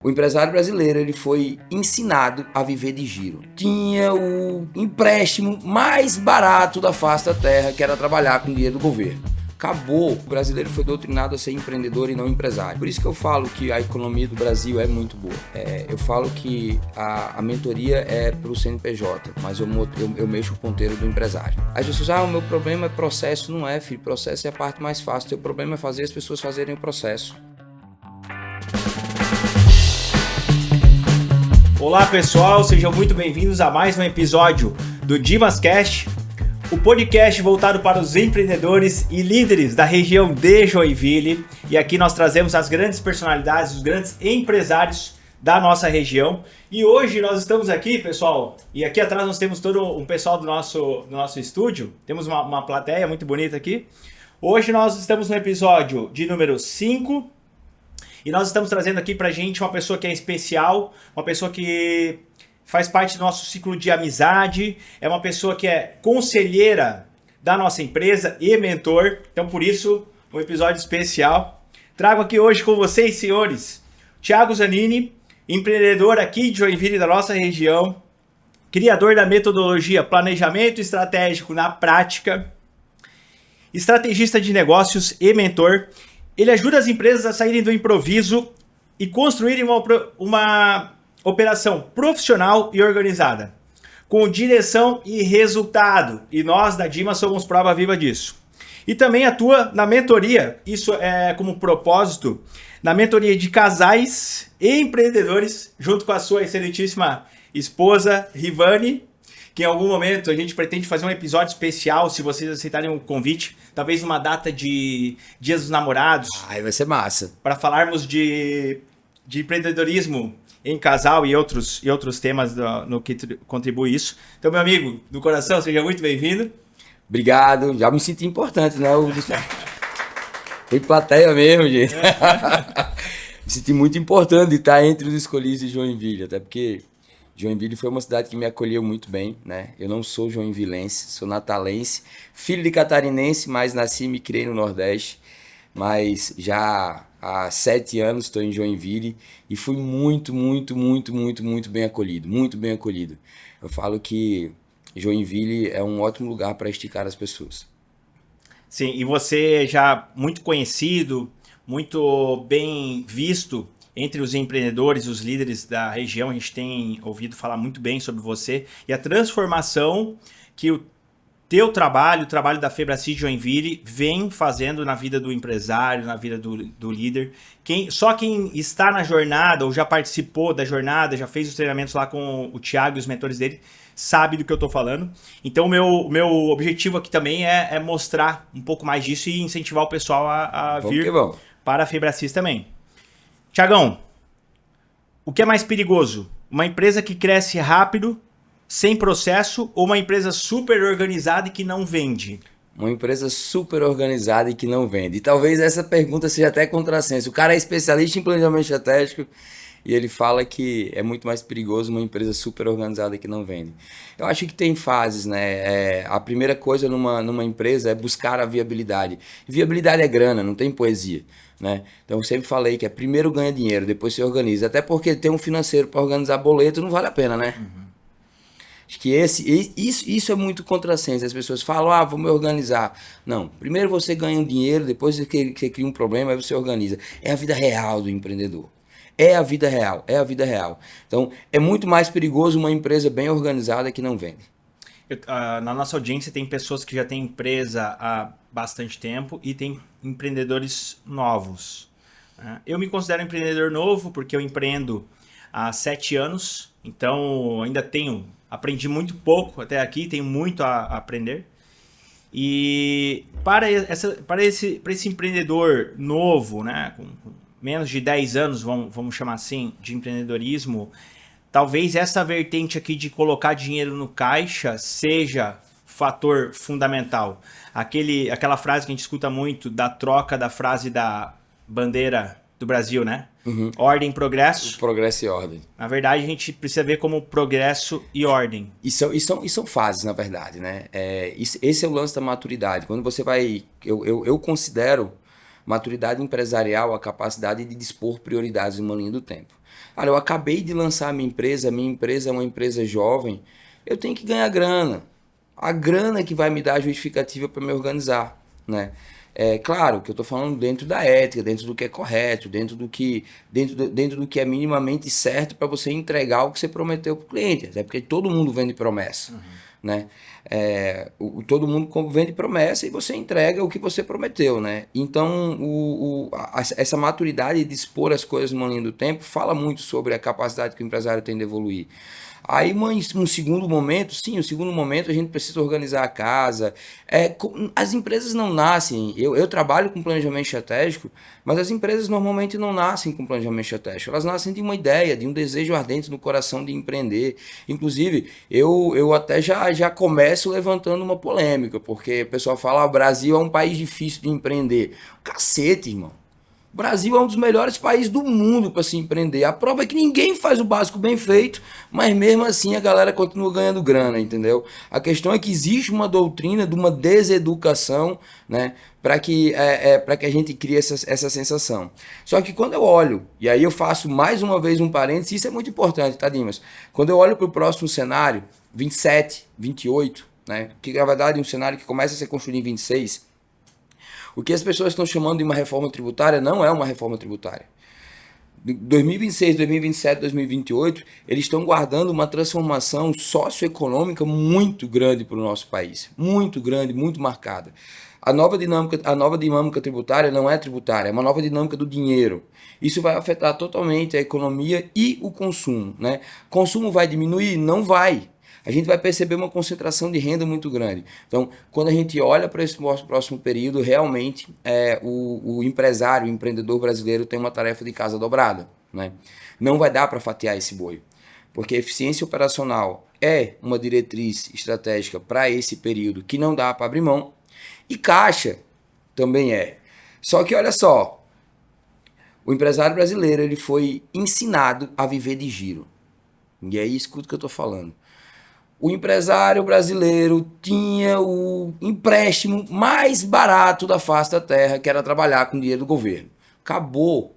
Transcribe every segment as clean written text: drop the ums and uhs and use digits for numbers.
O empresário brasileiro ele foi ensinado a viver de giro. Tinha o empréstimo mais barato da face da terra, que era trabalhar com dinheiro do governo. Acabou, o brasileiro foi doutrinado a ser empreendedor e não empresário. Por isso que eu falo que a economia do Brasil é muito boa. Eu falo que a mentoria é para o CNPJ, mas eu mexo o ponteiro do empresário. As pessoas o meu problema é processo. Não é, filho, processo é a parte mais fácil. O teu problema é fazer as pessoas fazerem o processo. Olá pessoal, sejam muito bem-vindos a mais um episódio do DimasCast, o podcast voltado para os empreendedores e líderes da região de Joinville. E aqui nós trazemos as grandes personalidades, os grandes empresários da nossa região. E hoje nós estamos aqui, pessoal, e aqui atrás nós temos todo um pessoal do nosso estúdio, temos uma plateia muito bonita aqui. Hoje nós estamos no episódio de número 5. E nós estamos trazendo aqui pra gente uma pessoa que é especial, uma pessoa que faz parte do nosso ciclo de amizade, é uma pessoa que é conselheira da nossa empresa e mentor. Então, por isso, um episódio especial. Trago aqui hoje com vocês, senhores, Thiago Zanini, empreendedor aqui de Joinville, da nossa região, criador da metodologia Planejamento Estratégico na Prática, estrategista de negócios e mentor. Ele ajuda as empresas a saírem do improviso e construírem uma operação profissional e organizada, com direção e resultado. E nós da Dimas somos prova viva disso. E também atua na mentoria, isso é como propósito, na mentoria de casais e empreendedores, junto com a sua excelentíssima esposa, Rivane, que em algum momento a gente pretende fazer um episódio especial, se vocês aceitarem o convite, talvez numa data de Dias dos Namorados. Aí vai ser massa. Para falarmos de empreendedorismo em casal e outros temas no que contribui isso. Então, meu amigo do coração, seja muito bem-vindo. Obrigado, já me senti importante, né? Tem plateia mesmo, gente. Me senti muito importante de estar entre os escolhidos de Joinville, até porque Joinville foi uma cidade que me acolheu muito bem, né? Eu não sou joinvilense, sou natalense, filho de catarinense, mas nasci e me criei no Nordeste. Mas já há 7 anos estou em Joinville e fui muito bem acolhido, muito bem acolhido. Eu falo que Joinville é um ótimo lugar para esticar as pessoas. Sim, e você já muito conhecido, muito bem visto entre os empreendedores, os líderes da região. A gente tem ouvido falar muito bem sobre você e a transformação que o teu trabalho, o trabalho da Febracis Joinville vem fazendo na vida do empresário, na vida do líder. Só quem está na jornada ou já participou da jornada, já fez os treinamentos lá com o Thiago e os mentores dele, sabe do que eu estou falando. Então o meu objetivo aqui também é mostrar um pouco mais disso e incentivar o pessoal a vir para a Febracis também. Thiagão, o que é mais perigoso? Uma empresa que cresce rápido, sem processo, ou uma empresa super organizada e que não vende? Uma empresa super organizada e que não vende. E talvez essa pergunta seja até contrassenso. O cara é especialista em planejamento estratégico e ele fala que é muito mais perigoso uma empresa super organizada que não vende. Eu acho que tem fases, né? A primeira coisa numa empresa é buscar a viabilidade. Viabilidade é grana, não tem poesia, né? Então eu sempre falei que primeiro ganha dinheiro, depois se organiza. Até porque ter um financeiro para organizar boleto não vale a pena, né? Uhum. Acho que isso é muito contrassenso. As pessoas falam, vou me organizar. Não, primeiro você ganha um dinheiro, depois você cria um problema, aí você organiza. É a vida real do empreendedor. É a vida real. Então, é muito mais perigoso uma empresa bem organizada que não vende. Na nossa audiência tem pessoas que já têm empresa há bastante tempo e tem empreendedores novos. Eu me considero empreendedor novo porque eu empreendo há 7 anos, então ainda aprendi muito pouco até aqui, tenho muito a aprender. E para esse empreendedor novo, né, com menos de 10 anos, vamos chamar assim, de empreendedorismo, talvez essa vertente aqui de colocar dinheiro no caixa seja fator fundamental. Aquela frase que a gente escuta muito da troca da frase da bandeira do Brasil, né? Uhum. Ordem, progresso. Progresso e ordem. Na verdade, a gente precisa ver como progresso e ordem. E são fases, na verdade, né? Esse é o lance da maturidade. Quando você vai... Eu considero maturidade empresarial a capacidade de dispor prioridades em uma linha do tempo. Olha, eu acabei de lançar a minha empresa é uma empresa jovem, eu tenho que ganhar grana. A grana que vai me dar a justificativa para me organizar, né? É claro que eu estou falando dentro da ética, dentro do que é correto, dentro do que é minimamente certo para você entregar o que você prometeu para o cliente. Até porque todo mundo vende promessa, né? Todo mundo vende promessa e você entrega o que você prometeu, né? Então, essa maturidade de expor as coisas numa linha do tempo fala muito sobre a capacidade que o empresário tem de evoluir. Aí, um segundo momento, sim, o segundo momento a gente precisa organizar a casa. As empresas não nascem, eu trabalho com planejamento estratégico, mas as empresas normalmente não nascem com planejamento estratégico. Elas nascem de uma ideia, de um desejo ardente no coração de empreender. Inclusive, eu até já começo levantando uma polêmica, porque o pessoal fala, o Brasil é um país difícil de empreender. Cacete, irmão. O Brasil é um dos melhores países do mundo para se empreender. A prova é que ninguém faz o básico bem feito, mas mesmo assim a galera continua ganhando grana, entendeu? A questão é que existe uma doutrina de uma deseducação, né, para que a gente crie essa sensação. Só que quando eu olho, e aí eu faço mais uma vez um parênteses, isso é muito importante, tá, Dimas? Quando eu olho para o próximo cenário, 27, 28, né, que na verdade é um cenário que começa a ser construído em 26, o que as pessoas estão chamando de uma reforma tributária não é uma reforma tributária. 2026, 2027, 2028, eles estão guardando uma transformação socioeconômica muito grande para o nosso país. Muito grande, muito marcada. A nova dinâmica tributária não é tributária, é uma nova dinâmica do dinheiro. Isso vai afetar totalmente a economia e o consumo, né? Consumo vai diminuir? Não vai. A gente vai perceber uma concentração de renda muito grande. Então, quando a gente olha para esse próximo período, realmente o empresário, o empreendedor brasileiro tem uma tarefa de casa dobrada, né? Não vai dar para fatiar esse boi, porque eficiência operacional é uma diretriz estratégica para esse período que não dá para abrir mão, e caixa também é. Só que olha só, o empresário brasileiro ele foi ensinado a viver de giro. E aí escuta o que eu estou falando. O empresário brasileiro tinha o empréstimo mais barato da face da terra, que era trabalhar com dinheiro do governo. Acabou.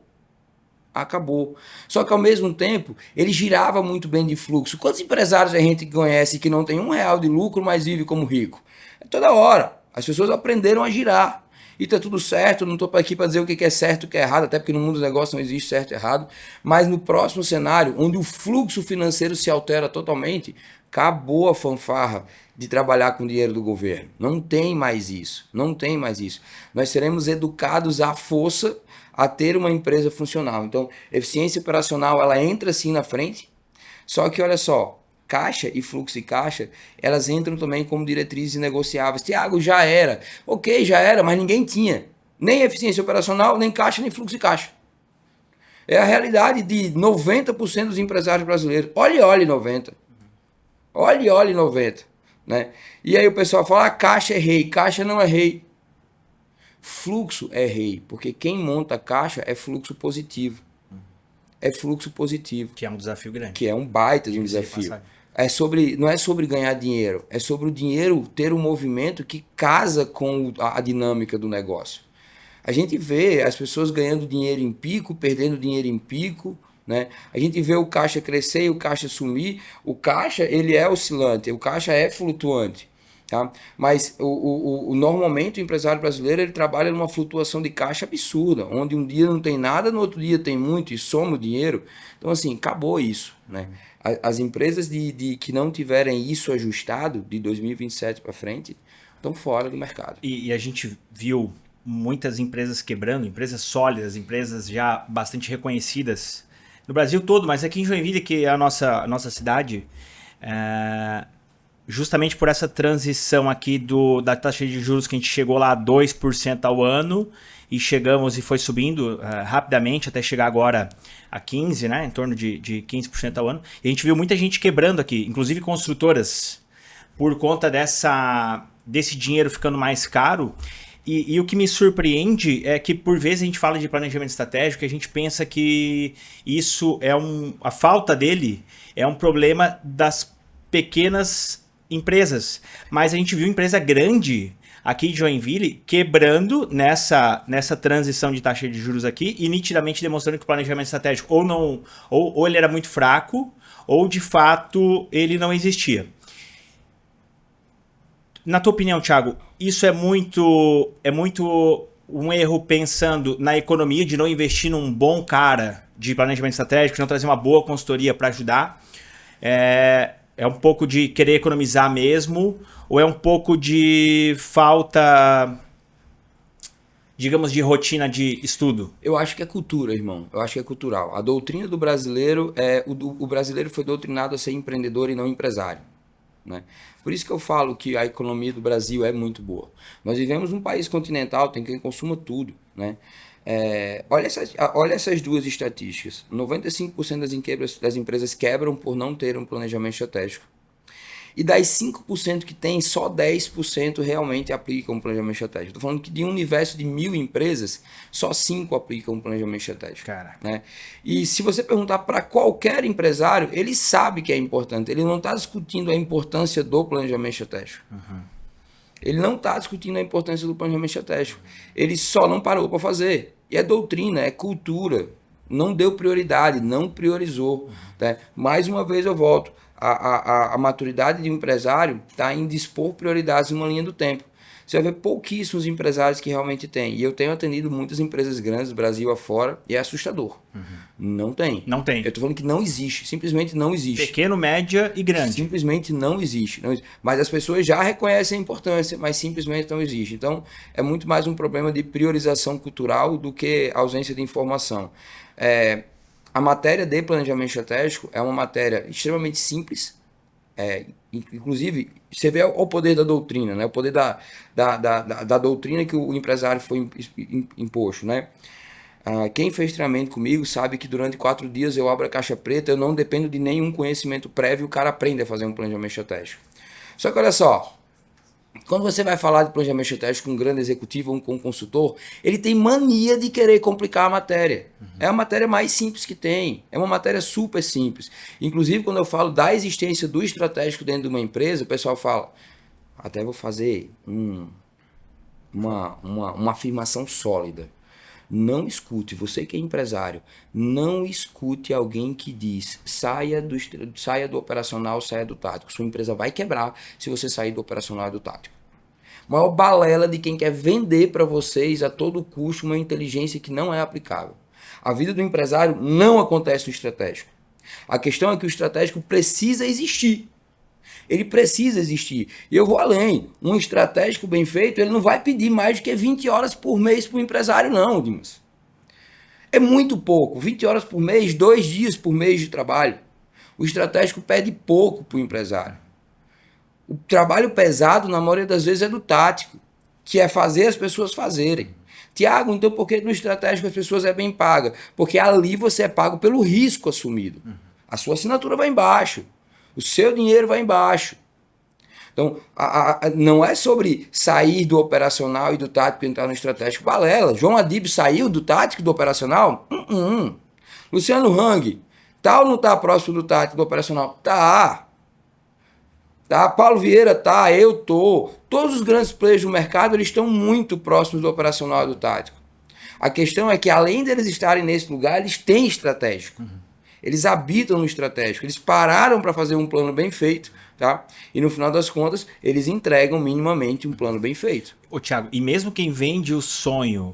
Só que ao mesmo tempo, ele girava muito bem de fluxo. Quantos empresários a gente conhece que não tem R$1 de lucro, mas vive como rico? É toda hora. As pessoas aprenderam a girar. E tá tudo certo, não estou aqui para dizer o que é certo e o que é errado, até porque no mundo dos negócios não existe certo e errado. Mas no próximo cenário, onde o fluxo financeiro se altera totalmente, acabou a fanfarra de trabalhar com dinheiro do governo. Não tem mais isso. Nós seremos educados à força a ter uma empresa funcional. Então, eficiência operacional, ela entra sim na frente, só que olha só, caixa e fluxo de caixa, elas entram também como diretrizes negociáveis. Tiago, já era. Ok, já era, mas ninguém tinha. Nem eficiência operacional, nem caixa, nem fluxo de caixa. É a realidade de 90% dos empresários brasileiros. Olhe 90%. Olhe 90%. Né? E aí o pessoal fala, caixa é rei. Caixa não é rei. Fluxo é rei. Porque quem monta caixa é fluxo positivo. Que é um desafio grande. Que é um baita de um desafio. Não é sobre ganhar dinheiro, é sobre o dinheiro ter um movimento que casa com a dinâmica do negócio. A gente vê as pessoas ganhando dinheiro em pico, perdendo dinheiro em pico, né? A gente vê o caixa crescer e o caixa sumir. O caixa ele é oscilante, o caixa é flutuante. Tá? Mas normalmente o empresário brasileiro ele trabalha numa flutuação de caixa absurda, onde um dia não tem nada, no outro dia tem muito e soma o dinheiro. Então assim, acabou isso, né? As empresas que não tiverem isso ajustado de 2027 para frente estão fora do mercado. E a gente viu muitas empresas quebrando, empresas sólidas, empresas já bastante reconhecidas no Brasil todo, mas aqui em Joinville, que é a nossa cidade, justamente por essa transição aqui da taxa de juros que a gente chegou lá a 2% ao ano e chegamos e foi subindo rapidamente até chegar agora a 15%, né? Em torno de 15% ao ano. E a gente viu muita gente quebrando aqui, inclusive construtoras, por conta desse dinheiro ficando mais caro. E o que me surpreende é que por vezes a gente fala de planejamento estratégico e a gente pensa que isso a falta dele é um problema das pequenas empresas, mas a gente viu empresa grande aqui de Joinville quebrando nessa transição de taxa de juros aqui e nitidamente demonstrando que o planejamento estratégico ou ele era muito fraco ou de fato ele não existia. Na tua opinião, Thiago, isso é muito um erro pensando na economia, de não investir num bom cara de planejamento estratégico, de não trazer uma boa consultoria para ajudar? É um pouco de querer economizar mesmo? Ou é um pouco de falta, digamos, de rotina de estudo? Eu acho que é cultura, irmão. Eu acho que é cultural. A doutrina do brasileiro o brasileiro foi doutrinado a ser empreendedor e não empresário, né? Por isso que eu falo que a economia do Brasil é muito boa. Nós vivemos num país continental, tem quem consuma tudo, né? Olha essas duas estatísticas. 95% das empresas quebram por não ter um planejamento estratégico. E das 5% que tem, só 10% realmente aplicam um planejamento estratégico. Estou falando que de um universo de 1.000 empresas, só 5 aplicam um planejamento estratégico. Né? E se você perguntar para qualquer empresário, ele sabe que é importante. Ele não está discutindo a importância do planejamento estratégico. Ele não está discutindo a importância do planejamento estratégico. Ele só não parou para fazer. E é doutrina, é cultura. Não deu prioridade, não priorizou. Né? Mais uma vez eu volto. A maturidade de um empresário está em dispor prioridades em uma linha do tempo. Você vai ver pouquíssimos empresários que realmente têm. E eu tenho atendido muitas empresas grandes, Brasil afora, e é assustador. Não tem. Não tem. Eu estou falando que não existe. Simplesmente não existe. Pequeno, média e grande. Simplesmente não existe. Mas as pessoas já reconhecem a importância, mas simplesmente não existe. Então, é muito mais um problema de priorização cultural do que ausência de informação. A matéria de planejamento estratégico é uma matéria extremamente simples. Inclusive, você vê o poder da doutrina, né? O poder da doutrina que o empresário foi imposto, né? Quem fez treinamento comigo sabe que durante 4 dias eu abro a caixa preta, eu não dependo de nenhum conhecimento prévio, o cara aprende a fazer um planejamento estratégico. Só que olha só, quando você vai falar de planejamento estratégico com um grande executivo ou com um consultor, ele tem mania de querer complicar a matéria. É a matéria mais simples que tem. É uma matéria super simples. Inclusive, quando eu falo da existência do estratégico dentro de uma empresa, o pessoal fala, até vou fazer uma afirmação sólida. Não escute, você que é empresário, não escute alguém que diz saia do operacional, saia do tático. Sua empresa vai quebrar se você sair do operacional e do tático. Maior balela de quem quer vender para vocês a todo custo uma inteligência que não é aplicável. A vida do empresário não acontece no estratégico. A questão é que o estratégico precisa existir. Ele precisa existir. E eu vou além. Um estratégico bem feito, ele não vai pedir mais do que 20 horas por mês para o empresário, não, Dimas. É muito pouco. 20 horas por mês, 2 dias por mês de trabalho. O estratégico pede pouco para o empresário. O trabalho pesado, na maioria das vezes, é do tático, que é fazer as pessoas fazerem. Tiago, então por que no estratégico as pessoas é bem paga? Porque ali você é pago pelo risco assumido. A sua assinatura vai embaixo. O seu dinheiro vai embaixo. Então, não é sobre sair do operacional e do tático e entrar no estratégico. Balela. João Adib saiu do tático e do operacional? Luciano Hang, tá ou não tá próximo do tático e do operacional? Tá. Paulo Vieira tá, eu tô. Todos os grandes players do mercado, eles estão muito próximos do operacional e do tático. A questão é que, além deles estarem nesse lugar, eles têm estratégico. Eles habitam no estratégico, eles pararam para fazer um plano bem feito, tá? E no final das contas, eles entregam minimamente um plano bem feito. Ô, Thiago, e mesmo quem vende o sonho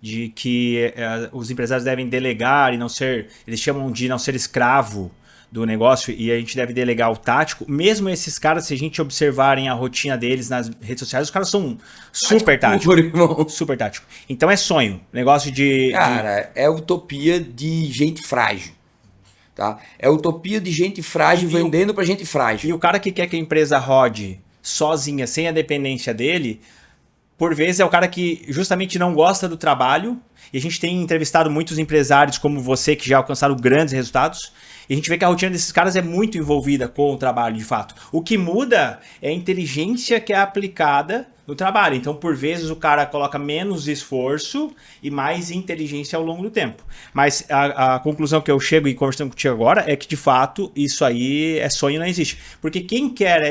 de que os empresários devem delegar e não ser, eles chamam de não ser escravo do negócio e a gente deve delegar o tático, mesmo esses caras, se a gente observarem a rotina deles nas redes sociais, os caras são super táticos. Super tático. Então é sonho, negócio de... Cara, é utopia de gente frágil. Tá? É utopia de gente frágil vendendo para gente frágil. E o cara que quer que a empresa rode sozinha, sem a dependência dele, por vezes é o cara que justamente não gosta do trabalho. E a gente tem entrevistado muitos empresários como você que já alcançaram grandes resultados. E a gente vê que a rotina desses caras é muito envolvida com o trabalho, de fato. O que muda é a inteligência que é aplicada no trabalho. Então, por vezes, o cara coloca menos esforço e mais inteligência ao longo do tempo. Mas a conclusão que eu chego e conversando contigo agora é que, de fato, isso aí é sonho e não existe. Porque quem quer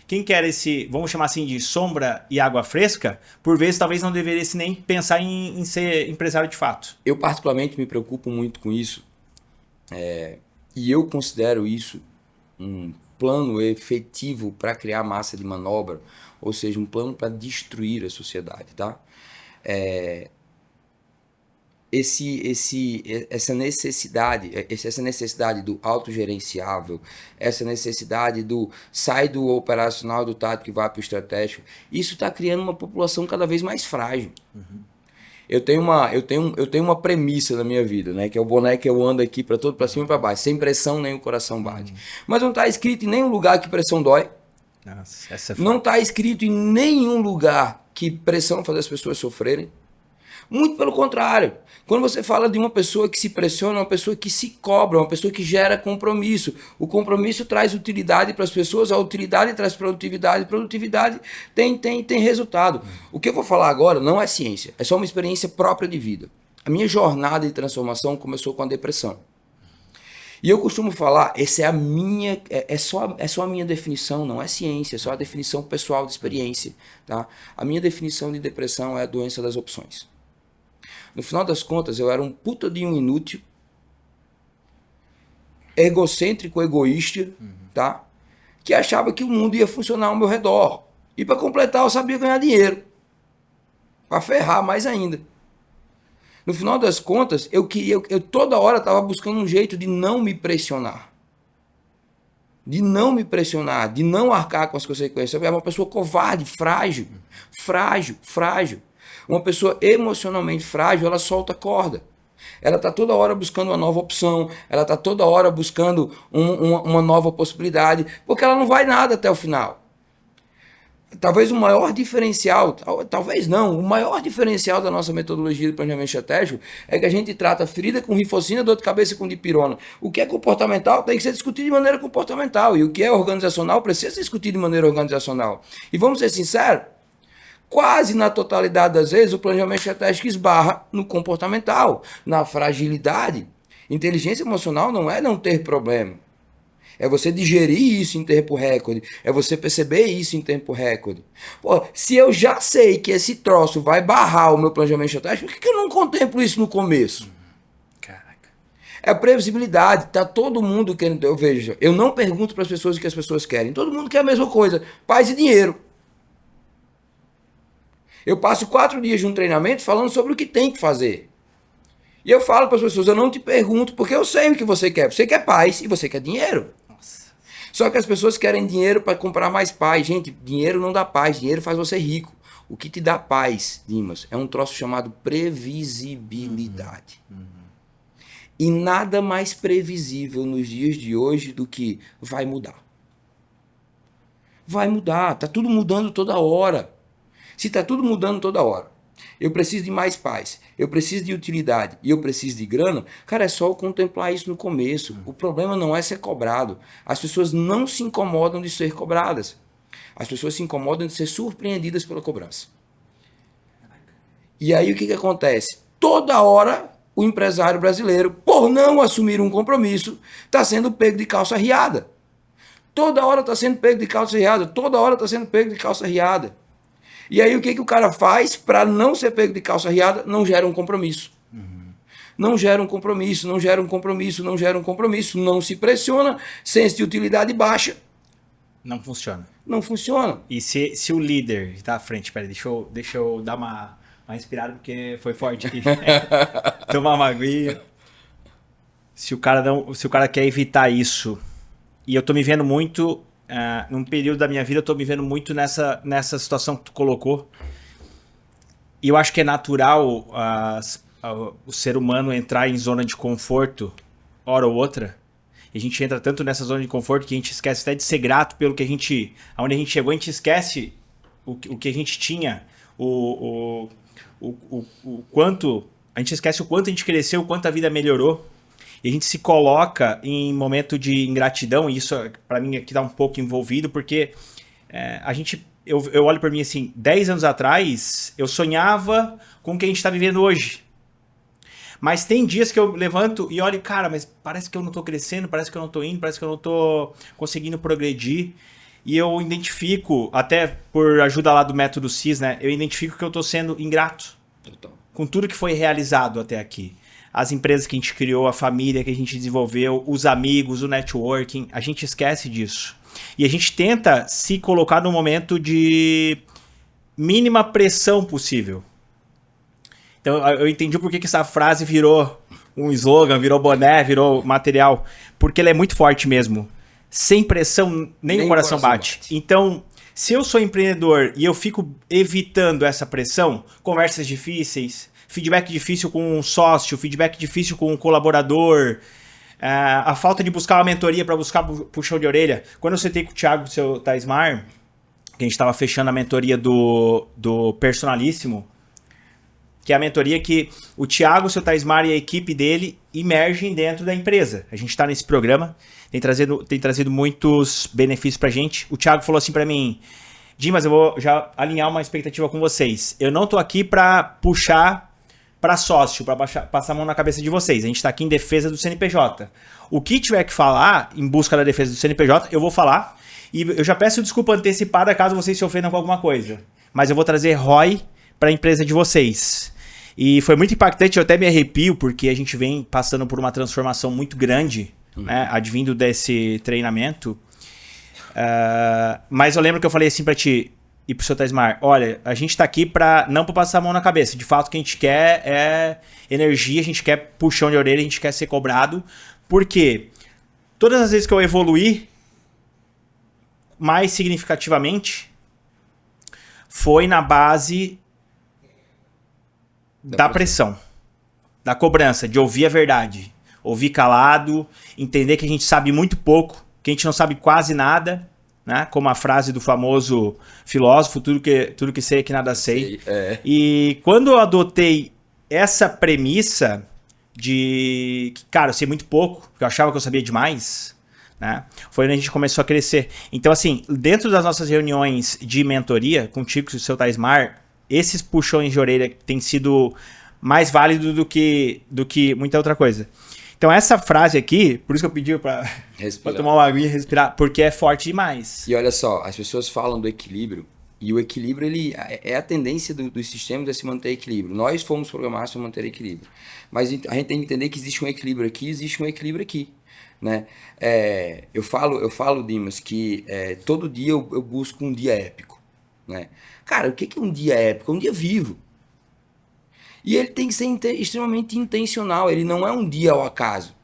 quem quer esse, vamos chamar assim, de sombra e água fresca, por vezes talvez não deveria nem pensar em ser empresário de fato. Eu particularmente me preocupo muito com isso, e eu considero isso um plano efetivo para criar massa de manobra, ou seja, um plano para destruir a sociedade, tá? Essa necessidade do autogerenciável, essa necessidade do sai do operacional, do tático e vai para o estratégico, isso está criando uma população cada vez mais frágil. Eu tenho uma premissa na minha vida, né? Que é o boné que eu ando aqui para cima e para baixo, sem pressão nem o coração bate. Mas não está escrito em nenhum lugar que pressão dói. Nossa, essa é não está escrito em nenhum lugar que pressão faz as pessoas sofrerem. Muito pelo contrário. Quando você fala de uma pessoa que se pressiona, uma pessoa que se cobra, uma pessoa que gera compromisso. O compromisso traz utilidade para as pessoas, a utilidade traz produtividade, produtividade tem resultado. O que eu vou falar agora não é ciência, é só uma experiência própria de vida. A minha jornada de transformação começou com a depressão. E eu costumo falar, essa é a minha, é só a minha definição, não é ciência, é só a definição pessoal de experiência. Tá? A minha definição de depressão é a doença das opções. No final das contas, eu era um puta de um inútil, egocêntrico, egoísta, tá? Que achava que o mundo ia funcionar ao meu redor. E para completar, eu sabia ganhar dinheiro. Para ferrar mais ainda. No final das contas, eu toda hora estava buscando um jeito de não me pressionar. De não arcar com as consequências. Eu era uma pessoa covarde, frágil. Uma pessoa emocionalmente frágil, ela solta corda. Ela está toda hora buscando uma nova opção, ela está toda hora buscando uma nova possibilidade, porque ela não vai nada até o final. Talvez o maior diferencial, talvez não, o maior diferencial da nossa metodologia de planejamento estratégico é que a gente trata ferida com rifocina, dor de cabeça com dipirona. O que é comportamental tem que ser discutido de maneira comportamental, e o que é organizacional precisa ser discutido de maneira organizacional. E vamos ser sinceros, quase na totalidade das vezes o planejamento estratégico esbarra no comportamental, na fragilidade. Inteligência emocional não é não ter problema. É você digerir isso em tempo recorde. É você perceber isso em tempo recorde. Pô, se eu já sei que esse troço vai barrar o meu planejamento estratégico, por que eu não contemplo isso no começo? Caraca. É previsibilidade. Tá todo mundo querendo... Eu vejo, eu não pergunto para as pessoas o que as pessoas querem. Todo mundo quer a mesma coisa. Paz e dinheiro. Eu passo 4 dias de um treinamento falando sobre o que tem que fazer. E eu falo para as pessoas, eu não te pergunto, porque eu sei o que você quer. Você quer paz e você quer dinheiro. Nossa. Só que as pessoas querem dinheiro para comprar mais paz. Gente, dinheiro não dá paz, dinheiro faz você rico. O que te dá paz, Dimas, é um troço chamado previsibilidade. E nada mais previsível nos dias de hoje do que vai mudar. Vai mudar, tá tudo mudando toda hora. Se está tudo mudando toda hora, eu preciso de mais paz, eu preciso de utilidade e eu preciso de grana, cara, é só eu contemplar isso no começo. O problema não é ser cobrado. As pessoas não se incomodam de ser cobradas. As pessoas se incomodam de ser surpreendidas pela cobrança. E aí o que acontece? Toda hora o empresário brasileiro, por não assumir um compromisso, está sendo pego de calça riada. Toda hora está sendo pego de calça riada. Toda hora está sendo pego de calça riada. E aí o que o cara faz para não ser pego de calça riada? Não gera um compromisso. Não gera um compromisso, não se pressiona, senso de utilidade baixa. Não funciona. Não funciona. E se o líder está à frente, peraí, deixa eu dar uma respirada porque foi forte aqui. Tomar uma aguinha. Se o cara quer evitar isso, e eu tô me vendo muito... num período da minha vida eu tô me vendo muito nessa situação que tu colocou. E eu acho que é natural o ser humano entrar em zona de conforto, hora ou outra. E a gente entra tanto nessa zona de conforto que a gente esquece até de ser grato pelo que aonde a gente chegou. A gente esquece o que a gente tinha, o quanto... A gente esquece o quanto a gente cresceu, o quanto a vida melhorou. E a gente se coloca em momento de ingratidão, e isso para mim aqui tá um pouco envolvido, porque eu olho para mim assim, 10 anos atrás, eu sonhava com o que a gente tá vivendo hoje. Mas tem dias que eu levanto e olho, cara, mas parece que eu não tô crescendo, parece que eu não tô indo, parece que eu não tô conseguindo progredir. e eu identifico, até por ajuda lá do método CIS, né? Eu identifico que eu tô sendo ingrato com tudo que foi realizado até aqui. As empresas que a gente criou, a família que a gente desenvolveu, os amigos, o networking, a gente esquece disso. E a gente tenta se colocar no momento de mínima pressão possível. Então eu entendi por que essa frase virou um slogan, virou boné, virou material. Porque ela é muito forte mesmo. Sem pressão, nem o coração bate. Então, se eu sou empreendedor e eu fico evitando essa pressão, conversas difíceis, feedback difícil com um sócio, feedback difícil com um colaborador, a falta de buscar uma mentoria para buscar puxão de orelha. Quando eu sentei com o Thiago do seu Taismar, que a gente estava fechando a mentoria do Personalíssimo, que é a mentoria que o Thiago, o seu Taismar e a equipe dele imergem dentro da empresa. A gente está nesse programa, tem trazido muitos benefícios pra gente. O Thiago falou assim pra mim: Dimas, eu vou já alinhar uma expectativa com vocês. Eu não tô aqui pra puxar pra sócio, pra passar a mão na cabeça de vocês. A gente tá aqui em defesa do CNPJ. O que tiver que falar em busca da defesa do CNPJ, eu vou falar. E eu já peço desculpa antecipada caso vocês se ofendam com alguma coisa. Mas eu vou trazer ROI pra empresa de vocês. E foi muito impactante, eu até me arrepio, porque a gente vem passando por uma transformação muito grande, né, advindo desse treinamento. Mas eu lembro que eu falei assim pra ti e pro seu Taismar: olha, a gente tá aqui não pra passar a mão na cabeça. De fato, o que a gente quer é energia, a gente quer puxão de orelha, a gente quer ser cobrado. Porque todas as vezes que eu evoluí mais significativamente, foi na base da pressão, da cobrança, de ouvir a verdade. Ouvir calado, entender que a gente sabe muito pouco, que a gente não sabe quase nada, né? Como a frase do famoso filósofo: tudo que sei é que nada sei. E quando eu adotei essa premissa de que, cara, eu sei muito pouco, porque eu achava que eu sabia demais, né? Foi onde a gente começou a crescer. Então, assim, dentro das nossas reuniões de mentoria, contigo e o seu Taismar, esses puxões de orelha têm sido mais válidos do que muita outra coisa. Então essa frase aqui, por isso que eu pedi pra tomar uma aguinha e respirar, porque é forte demais. E olha só, as pessoas falam do equilíbrio, e o equilíbrio ele é a tendência dos sistemas a se manter equilíbrio. Nós fomos programados para manter equilíbrio. Mas a gente tem que entender que existe um equilíbrio aqui, existe um equilíbrio aqui. Né? Eu falo, Dimas, que todo dia eu busco um dia épico. Né? Cara, o que é um dia épico? É um dia vivo. E ele tem que ser extremamente intencional, ele não é um dia ao acaso.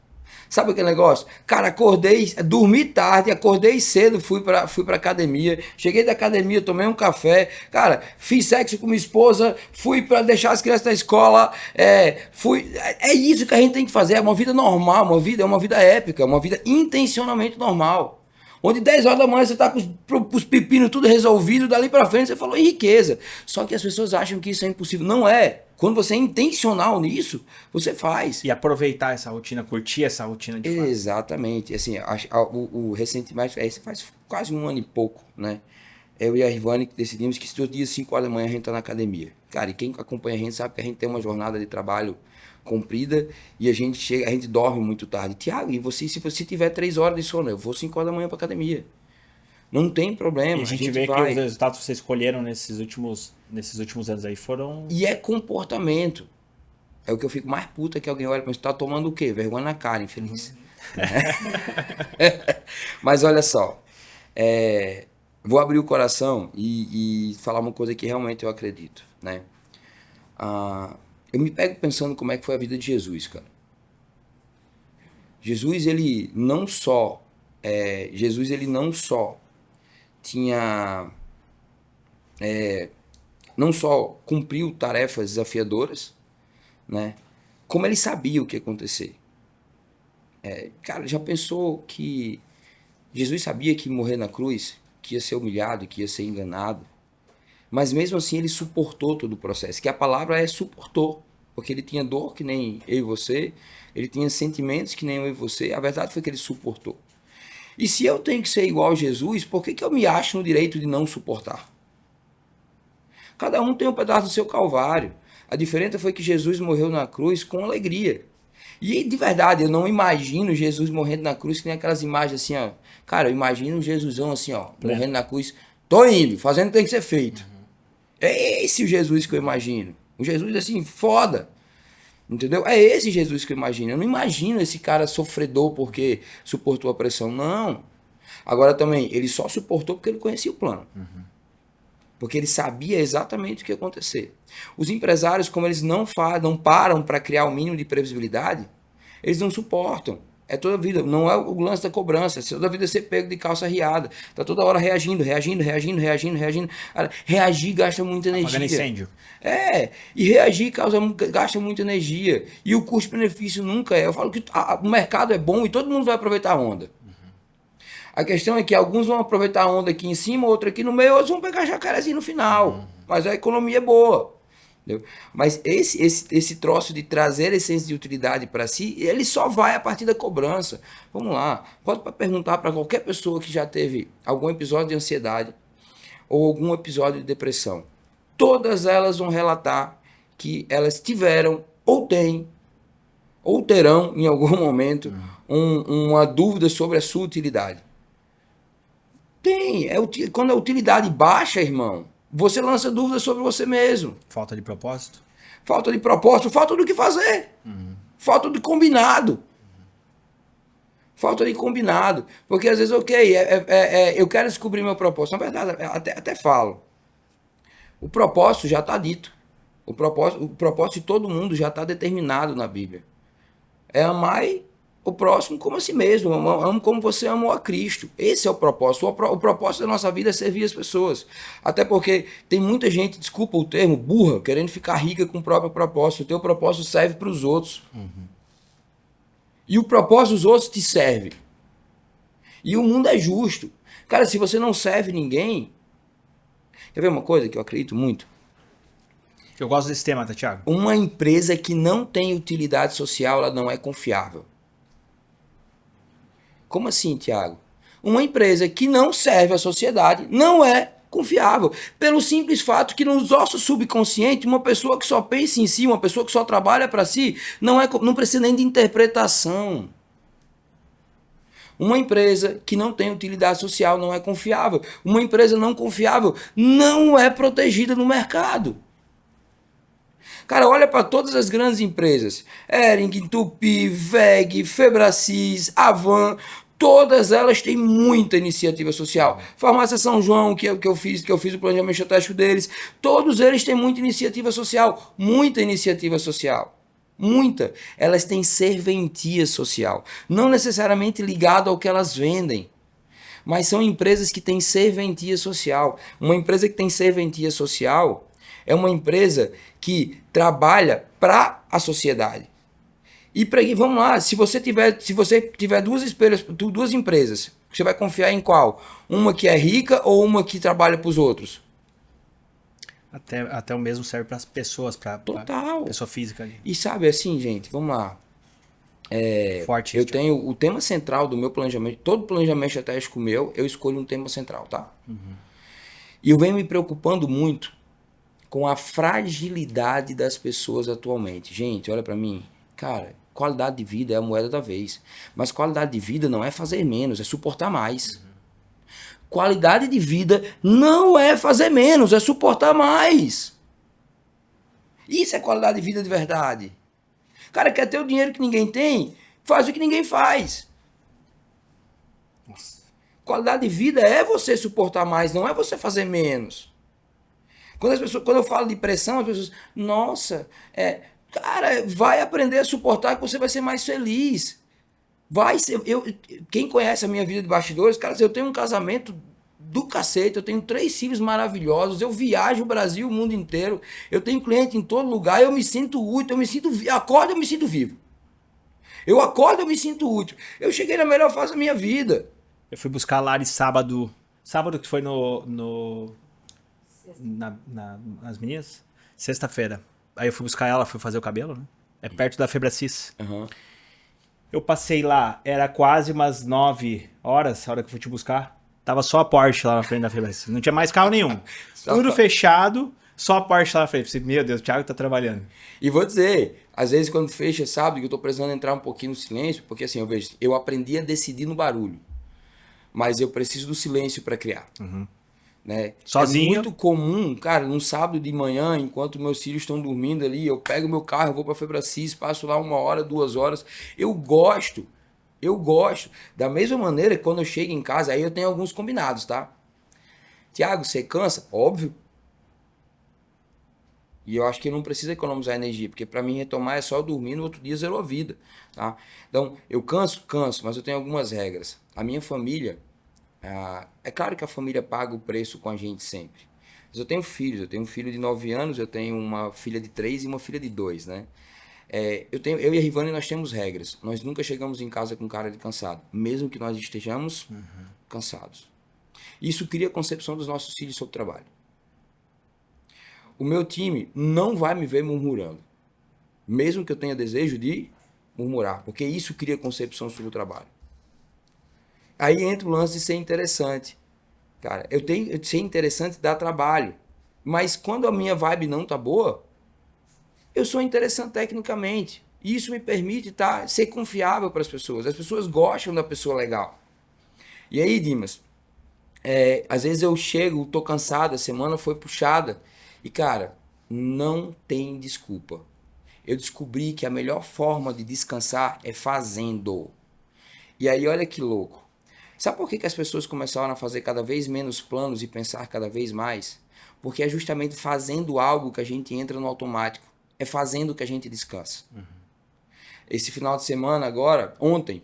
Sabe aquele negócio? Cara, dormi tarde, acordei cedo, fui pra academia, cheguei da academia, tomei um café, cara, fiz sexo com minha esposa, fui pra deixar as crianças na escola, é isso que a gente tem que fazer, é uma vida normal, é uma vida épica, é uma vida intencionalmente normal. Onde 10 horas da manhã você tá com os pepinos tudo resolvido, dali pra frente você falou em riqueza. Só que as pessoas acham que isso é impossível. Não é. Quando você é intencional nisso, você faz. E aproveitar essa rotina, curtir essa rotina de fato. Exatamente. Assim, recentemente, faz quase um ano e pouco, né? Eu e a Ivane decidimos que todos os dias, 5 horas da manhã, a gente tá na academia. Cara, e quem acompanha a gente sabe que a gente tem uma jornada de trabalho comprida e a gente dorme muito tarde. Tiago, e se você tiver 3 horas de sono, eu vou 5 horas da manhã pra academia. Não tem problema. E a gente vê que os resultados que vocês escolheram nesses últimos anos aí foram... E é comportamento. É o que eu fico mais puta, que alguém olha pra mim: tá tomando o quê? Vergonha na cara, infeliz. Mas olha só, vou abrir o coração e falar uma coisa que realmente eu acredito, né? Eu me pego pensando como é que foi a vida de Jesus, cara. Jesus, ele não só tinha... não só cumpriu tarefas desafiadoras, né? Como ele sabia o que ia acontecer. Cara, já pensou que Jesus sabia que ia morrer na cruz, que ia ser humilhado, que ia ser enganado? Mas mesmo assim ele suportou todo o processo, que a palavra é suportou, porque ele tinha dor que nem eu e você, ele tinha sentimentos que nem eu e você, a verdade foi que ele suportou. E se eu tenho que ser igual a Jesus, por que eu me acho no direito de não suportar? Cada um tem um pedaço do seu calvário. A diferença foi que Jesus morreu na cruz com alegria. E de verdade, eu não imagino Jesus morrendo na cruz, que nem aquelas imagens assim, ó. Cara, eu imagino um Jesusão assim, ó, morrendo na cruz. Tô indo, fazendo o que tem que ser feito. É esse o Jesus que eu imagino. Um Jesus assim, foda. Entendeu? É esse Jesus que eu imagino. Eu não imagino esse cara sofredor porque suportou a pressão. Não. Agora também, ele só suportou porque ele conhecia o plano. Porque ele sabia exatamente o que ia acontecer. Os empresários, como eles não param para criar o mínimo de previsibilidade, eles não suportam. É toda a vida, não é o lance da cobrança, é toda a vida ser pego de calça riada. Tá toda hora reagindo. Reagir gasta muita energia. Apagando incêndio. E reagir gasta muita energia. E o custo-benefício nunca é. Eu falo que o mercado é bom e todo mundo vai aproveitar a onda. A questão é que alguns vão aproveitar a onda aqui em cima, outro aqui no meio, outros vão pegar jacarezinho no final. Mas a economia é boa. Entendeu? Mas esse troço de trazer essência de utilidade para si, ele só vai a partir da cobrança. Vamos lá. Pode perguntar para qualquer pessoa que já teve algum episódio de ansiedade ou algum episódio de depressão. Todas elas vão relatar que elas tiveram ou têm ou terão em algum momento uma dúvida sobre a sua utilidade. Tem. Quando a utilidade baixa, irmão, você lança dúvidas sobre você mesmo. Falta de propósito? Falta de propósito, falta do que fazer. Falta de combinado. Falta de combinado. Porque às vezes, eu quero descobrir meu propósito. Na verdade, até falo. O propósito já está dito. O propósito de todo mundo já está determinado na Bíblia. É amar o próximo como a si mesmo. Amo como você amou a Cristo. Esse é o propósito. O propósito da nossa vida é servir as pessoas. Até porque tem muita gente, desculpa o termo, burra, querendo ficar rica com o próprio propósito. O teu propósito serve para os outros. E o propósito dos outros te serve. E o mundo é justo. Cara, se você não serve ninguém... Quer ver uma coisa que eu acredito muito? Eu gosto desse tema, tá, Thiago? Uma empresa que não tem utilidade social, ela não é confiável. Como assim, Thiago? Uma empresa que não serve à sociedade não é confiável. Pelo simples fato que no nosso subconsciente, uma pessoa que só pensa em si, uma pessoa que só trabalha para si, não precisa nem de interpretação. Uma empresa que não tem utilidade social não é confiável. Uma empresa não confiável não é protegida no mercado. Cara, olha para todas as grandes empresas. Hering, Tupi, VEG, Febracis, Avan. Todas elas têm muita iniciativa social. Farmácia São João, que eu fiz o planejamento estratégico deles. Todos eles têm muita iniciativa social. Muita iniciativa social. Muita. Elas têm serventia social. Não necessariamente ligado ao que elas vendem. Mas são empresas que têm serventia social. Uma empresa que tem serventia social é uma empresa que trabalha para a sociedade. E vamos lá, se você tiver duas empresas, você vai confiar em qual? Uma que é rica ou uma que trabalha para os outros? Até o mesmo serve para as pessoas, para a pessoa física ali. E sabe assim, gente, vamos lá. Forte. Eu tenho o tema central do meu planejamento, todo planejamento estratégico meu, eu escolho um tema central, tá? E eu venho me preocupando muito com a fragilidade das pessoas atualmente. Gente, olha para mim, cara, qualidade de vida é a moeda da vez. Mas qualidade de vida não é fazer menos, é suportar mais. Qualidade de vida não é fazer menos, é suportar mais. Isso é qualidade de vida de verdade. Cara, quer ter o dinheiro que ninguém tem? Faz o que ninguém faz. Nossa. Qualidade de vida é você suportar mais, não é você fazer menos. Quando eu falo de pressão, as pessoas... Nossa, cara, vai aprender a suportar que você vai ser mais feliz. Quem conhece a minha vida de bastidores, cara, eu tenho um casamento do cacete, eu tenho 3 filhos maravilhosos, eu viajo o Brasil, o mundo inteiro, eu tenho cliente em todo lugar, eu me sinto útil, acordo, eu me sinto vivo. Eu acordo, eu me sinto útil. Eu cheguei na melhor fase da minha vida. Eu fui buscar a Lari sábado que foi nas meninas, sexta-feira. Aí eu fui buscar ela, fui fazer o cabelo, né? É perto da Febracis. Eu passei lá, era quase umas 9 horas, a hora que eu fui te buscar. Tava só a Porsche lá na frente da Febracis. Não tinha mais carro nenhum. Tudo fechado. Só a parte lá, eu falei, meu Deus, o Thiago tá trabalhando. E vou dizer, às vezes quando fecha, sabe, que eu tô precisando entrar um pouquinho no silêncio, porque assim, eu vejo, eu aprendi a decidir no barulho, mas eu preciso do silêncio para criar. Né? Sozinho? É muito comum, cara, num sábado de manhã, enquanto meus filhos estão dormindo ali, eu pego meu carro, eu vou para Febracis, passo lá 1 hora, 2 horas. Eu gosto. Da mesma maneira que quando eu chego em casa, aí eu tenho alguns combinados, tá? Tiago, você cansa? Óbvio. E eu acho que não precisa economizar energia, porque para mim retomar é só eu dormir, no outro dia zerou a vida, tá? Então, eu canso, mas eu tenho algumas regras. A minha família, é claro que a família paga o preço com a gente sempre. Mas eu tenho filhos, eu tenho um filho de 9 anos, eu tenho uma filha de 3 e uma filha de 2, né? Eu e a Rivane, nós temos regras. Nós nunca chegamos em casa com cara de cansado, mesmo que nós estejamos cansados. Isso cria a concepção dos nossos filhos sobre o trabalho. O meu time não vai me ver murmurando, mesmo que eu tenha desejo de murmurar, porque isso cria concepção sobre o trabalho. Aí entra o lance de ser interessante. Cara, eu tenho de ser interessante dá trabalho. Mas quando a minha vibe não tá boa, eu sou interessante tecnicamente. E isso me permite ser confiável para as pessoas. As pessoas gostam da pessoa legal. E aí, Dimas, às vezes eu chego, tô cansado, a semana foi puxada. E, cara, não tem desculpa. Eu descobri que a melhor forma de descansar é fazendo. E aí, olha que louco. Sabe por que as pessoas começaram a fazer cada vez menos planos e pensar cada vez mais? Porque é justamente fazendo algo que a gente entra no automático. É fazendo que a gente descansa. Esse final de semana agora, ontem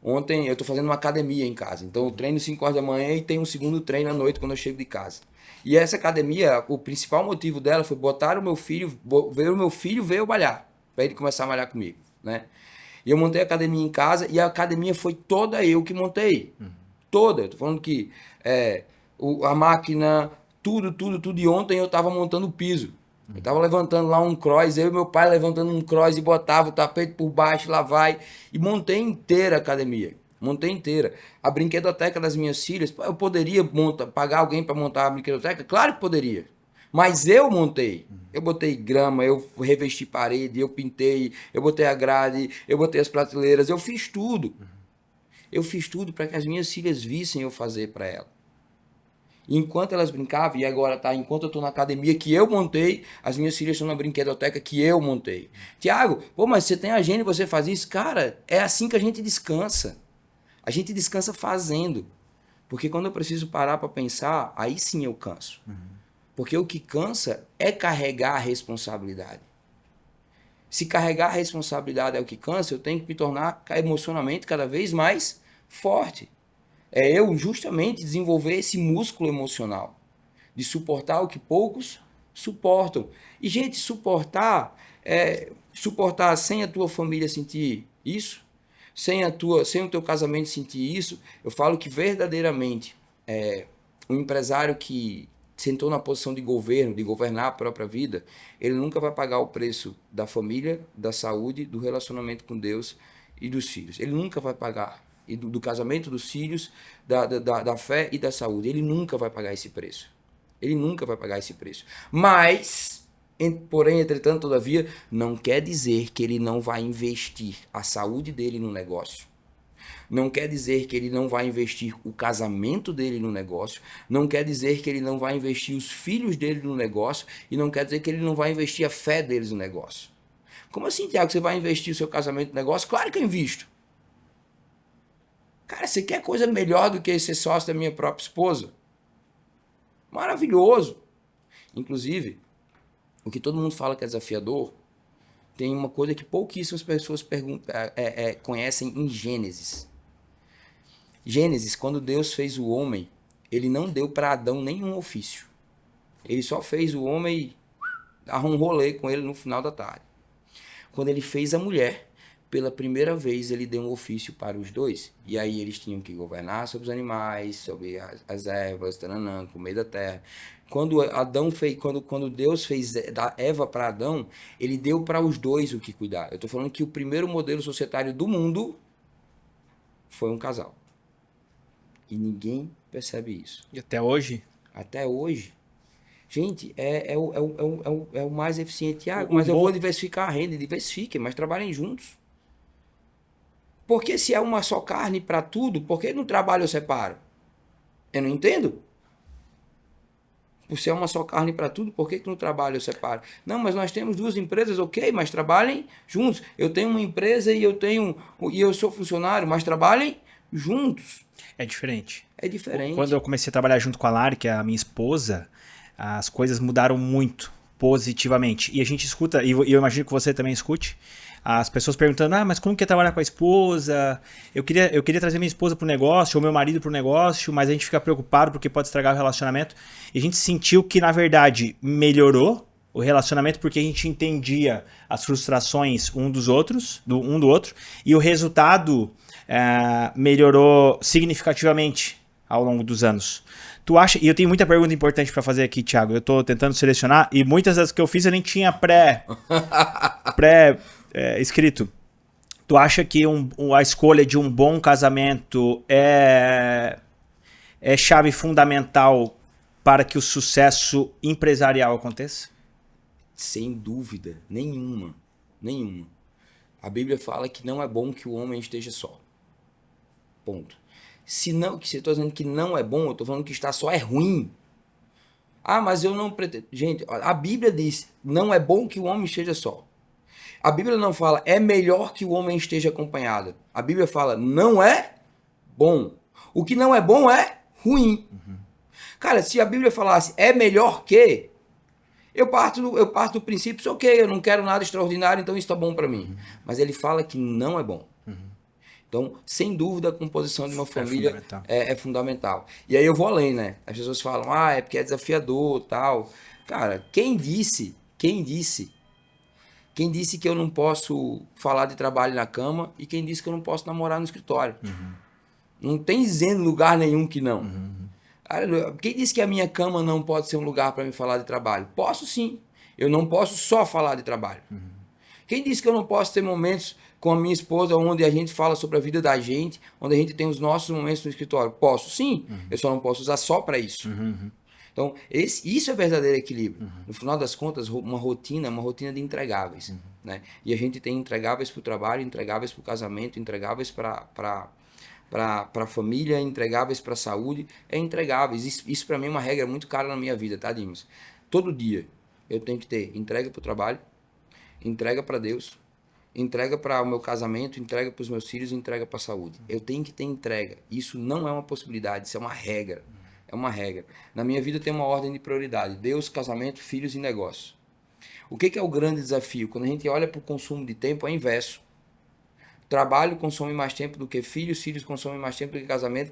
eu tô fazendo uma academia em casa. Então eu treino 5 horas da manhã e tenho um segundo treino à noite quando eu chego de casa. E essa academia, o principal motivo dela foi botar o meu filho, ver o meu filho veio malhar, para ele começar a malhar comigo, né? E eu montei a academia em casa e a academia foi toda eu que montei. Toda. Eu tô falando que a máquina, tudo. E ontem eu tava montando o piso. Eu tava levantando lá um cross, eu e meu pai levantando um cross e botava o tapete por baixo, lá vai. E montei inteira a academia. Montei inteira. A brinquedoteca das minhas filhas, eu poderia pagar alguém para montar a brinquedoteca? Claro que poderia. Mas eu montei. Eu botei grama, eu revesti parede, eu pintei, eu botei a grade, eu botei as prateleiras, eu fiz tudo. Eu fiz tudo para que as minhas filhas vissem eu fazer para elas. Enquanto elas brincavam, e agora enquanto eu estou na academia que eu montei, as minhas filhas estão na brinquedoteca que eu montei. Tiago, mas você tem agenda e você faz isso? Cara, é assim que a gente descansa. A gente descansa fazendo. Porque quando eu preciso parar para pensar, aí sim eu canso. Porque o que cansa é carregar a responsabilidade. Se carregar a responsabilidade é o que cansa, eu tenho que me tornar emocionalmente cada vez mais forte. É eu justamente desenvolver esse músculo emocional. De suportar o que poucos suportam. E, gente, suportar sem a tua família sentir isso, sem o teu casamento sentir isso, eu falo que verdadeiramente um empresário que sentou na posição de governo, de governar a própria vida, ele nunca vai pagar o preço da família, da saúde, do relacionamento com Deus e dos filhos. Ele nunca vai pagar. E do casamento dos filhos, da fé e da saúde. Ele nunca vai pagar esse preço. Ele nunca vai pagar esse preço. Mas, porém, entretanto, todavia, não quer dizer que ele não vai investir a saúde dele no negócio. Não quer dizer que ele não vai investir o casamento dele no negócio. Não quer dizer que ele não vai investir os filhos dele no negócio. E não quer dizer que ele não vai investir a fé deles no negócio. Como assim, Tiago, você vai investir o seu casamento no negócio? Claro que eu invisto. Cara, você quer coisa melhor do que ser sócio da minha própria esposa? Maravilhoso. Inclusive, o que todo mundo fala que é desafiador, tem uma coisa que pouquíssimas pessoas conhecem em Gênesis. Gênesis, quando Deus fez o homem, ele não deu para Adão nenhum ofício. Ele só fez o homem e arrumou um rolê com ele no final da tarde. Quando ele fez a mulher, pela primeira vez ele deu um ofício para os dois. E aí eles tinham que governar sobre os animais, sobre as ervas, comer da terra. Quando Deus fez da Eva para Adão, ele deu para os dois o que cuidar. Eu estou falando que o primeiro modelo societário do mundo foi um casal. E ninguém percebe isso. E até hoje? Até hoje. Gente, é o mais eficiente. Tiago, mas eu vou diversificar a renda. Diversifiquem, mas trabalhem juntos. Porque se é uma só carne para tudo, por que no trabalho eu separo? Eu não entendo. Por ser uma só carne para tudo, por que no trabalho eu separo? Não, mas nós temos duas empresas, ok, mas trabalhem juntos. Eu tenho uma empresa e eu sou funcionário, mas trabalhem juntos. É diferente. É diferente. Quando eu comecei a trabalhar junto com a Lari, que é a minha esposa, as coisas mudaram muito positivamente. E a gente escuta, e eu imagino que você também escute, as pessoas perguntando, mas como que é trabalhar com a esposa? Eu queria trazer minha esposa pro negócio, ou meu marido pro negócio, mas a gente fica preocupado porque pode estragar o relacionamento. E a gente sentiu que, na verdade, melhorou o relacionamento porque a gente entendia as frustrações um do outro, e o resultado melhorou significativamente ao longo dos anos. Tu acha, e eu tenho muita pergunta importante para fazer aqui, Thiago, eu tô tentando selecionar, e muitas das que eu fiz eu nem tinha escrito. Tu acha que a escolha de um bom casamento é chave fundamental para que o sucesso empresarial aconteça? Sem dúvida, nenhuma. A Bíblia fala que não é bom que o homem esteja só. Ponto. Se eu estou dizendo que não é bom, eu estou falando que estar só é ruim. Mas eu não pretendo. Gente, a Bíblia diz, não é bom que o homem esteja só. A Bíblia não fala, é melhor que o homem esteja acompanhado. A Bíblia fala, não é bom. O que não é bom é ruim. Cara, se a Bíblia falasse, é melhor que, eu parto do princípio, ok, eu não quero nada extraordinário, então isso está bom para mim. Mas ele fala que não é bom. Então, sem dúvida, a composição de uma família é fundamental. E aí eu vou além, né? As pessoas falam, é porque é desafiador, tal. Cara, quem disse que eu não posso falar de trabalho na cama e quem disse que eu não posso namorar no escritório? Não tem dizendo lugar nenhum que não. Cara, quem disse que a minha cama não pode ser um lugar para me falar de trabalho? Posso sim. Eu não posso só falar de trabalho. Quem disse que eu não posso ter momentos com a minha esposa onde a gente fala sobre a vida da gente, onde a gente tem os nossos momentos no escritório? Posso sim. Eu só não posso usar só para isso. Então, isso é verdadeiro equilíbrio. No final das contas, uma rotina é uma rotina de entregáveis. Né? E a gente tem entregáveis para o trabalho, entregáveis para o casamento, entregáveis para a família, entregáveis para a saúde. É entregáveis. Isso para mim é uma regra muito cara na minha vida, tá, Dimas? Todo dia eu tenho que ter entrega para o trabalho, entrega para Deus, entrega para o meu casamento, entrega para os meus filhos, entrega para a saúde. Eu tenho que ter entrega. Isso não é uma possibilidade, isso é uma regra. É uma regra. Na minha vida tem uma ordem de prioridade. Deus, casamento, filhos e negócio. O que é o grande desafio? Quando a gente olha para o consumo de tempo, é inverso. Trabalho consome mais tempo do que filhos, filhos consomem mais tempo do que casamento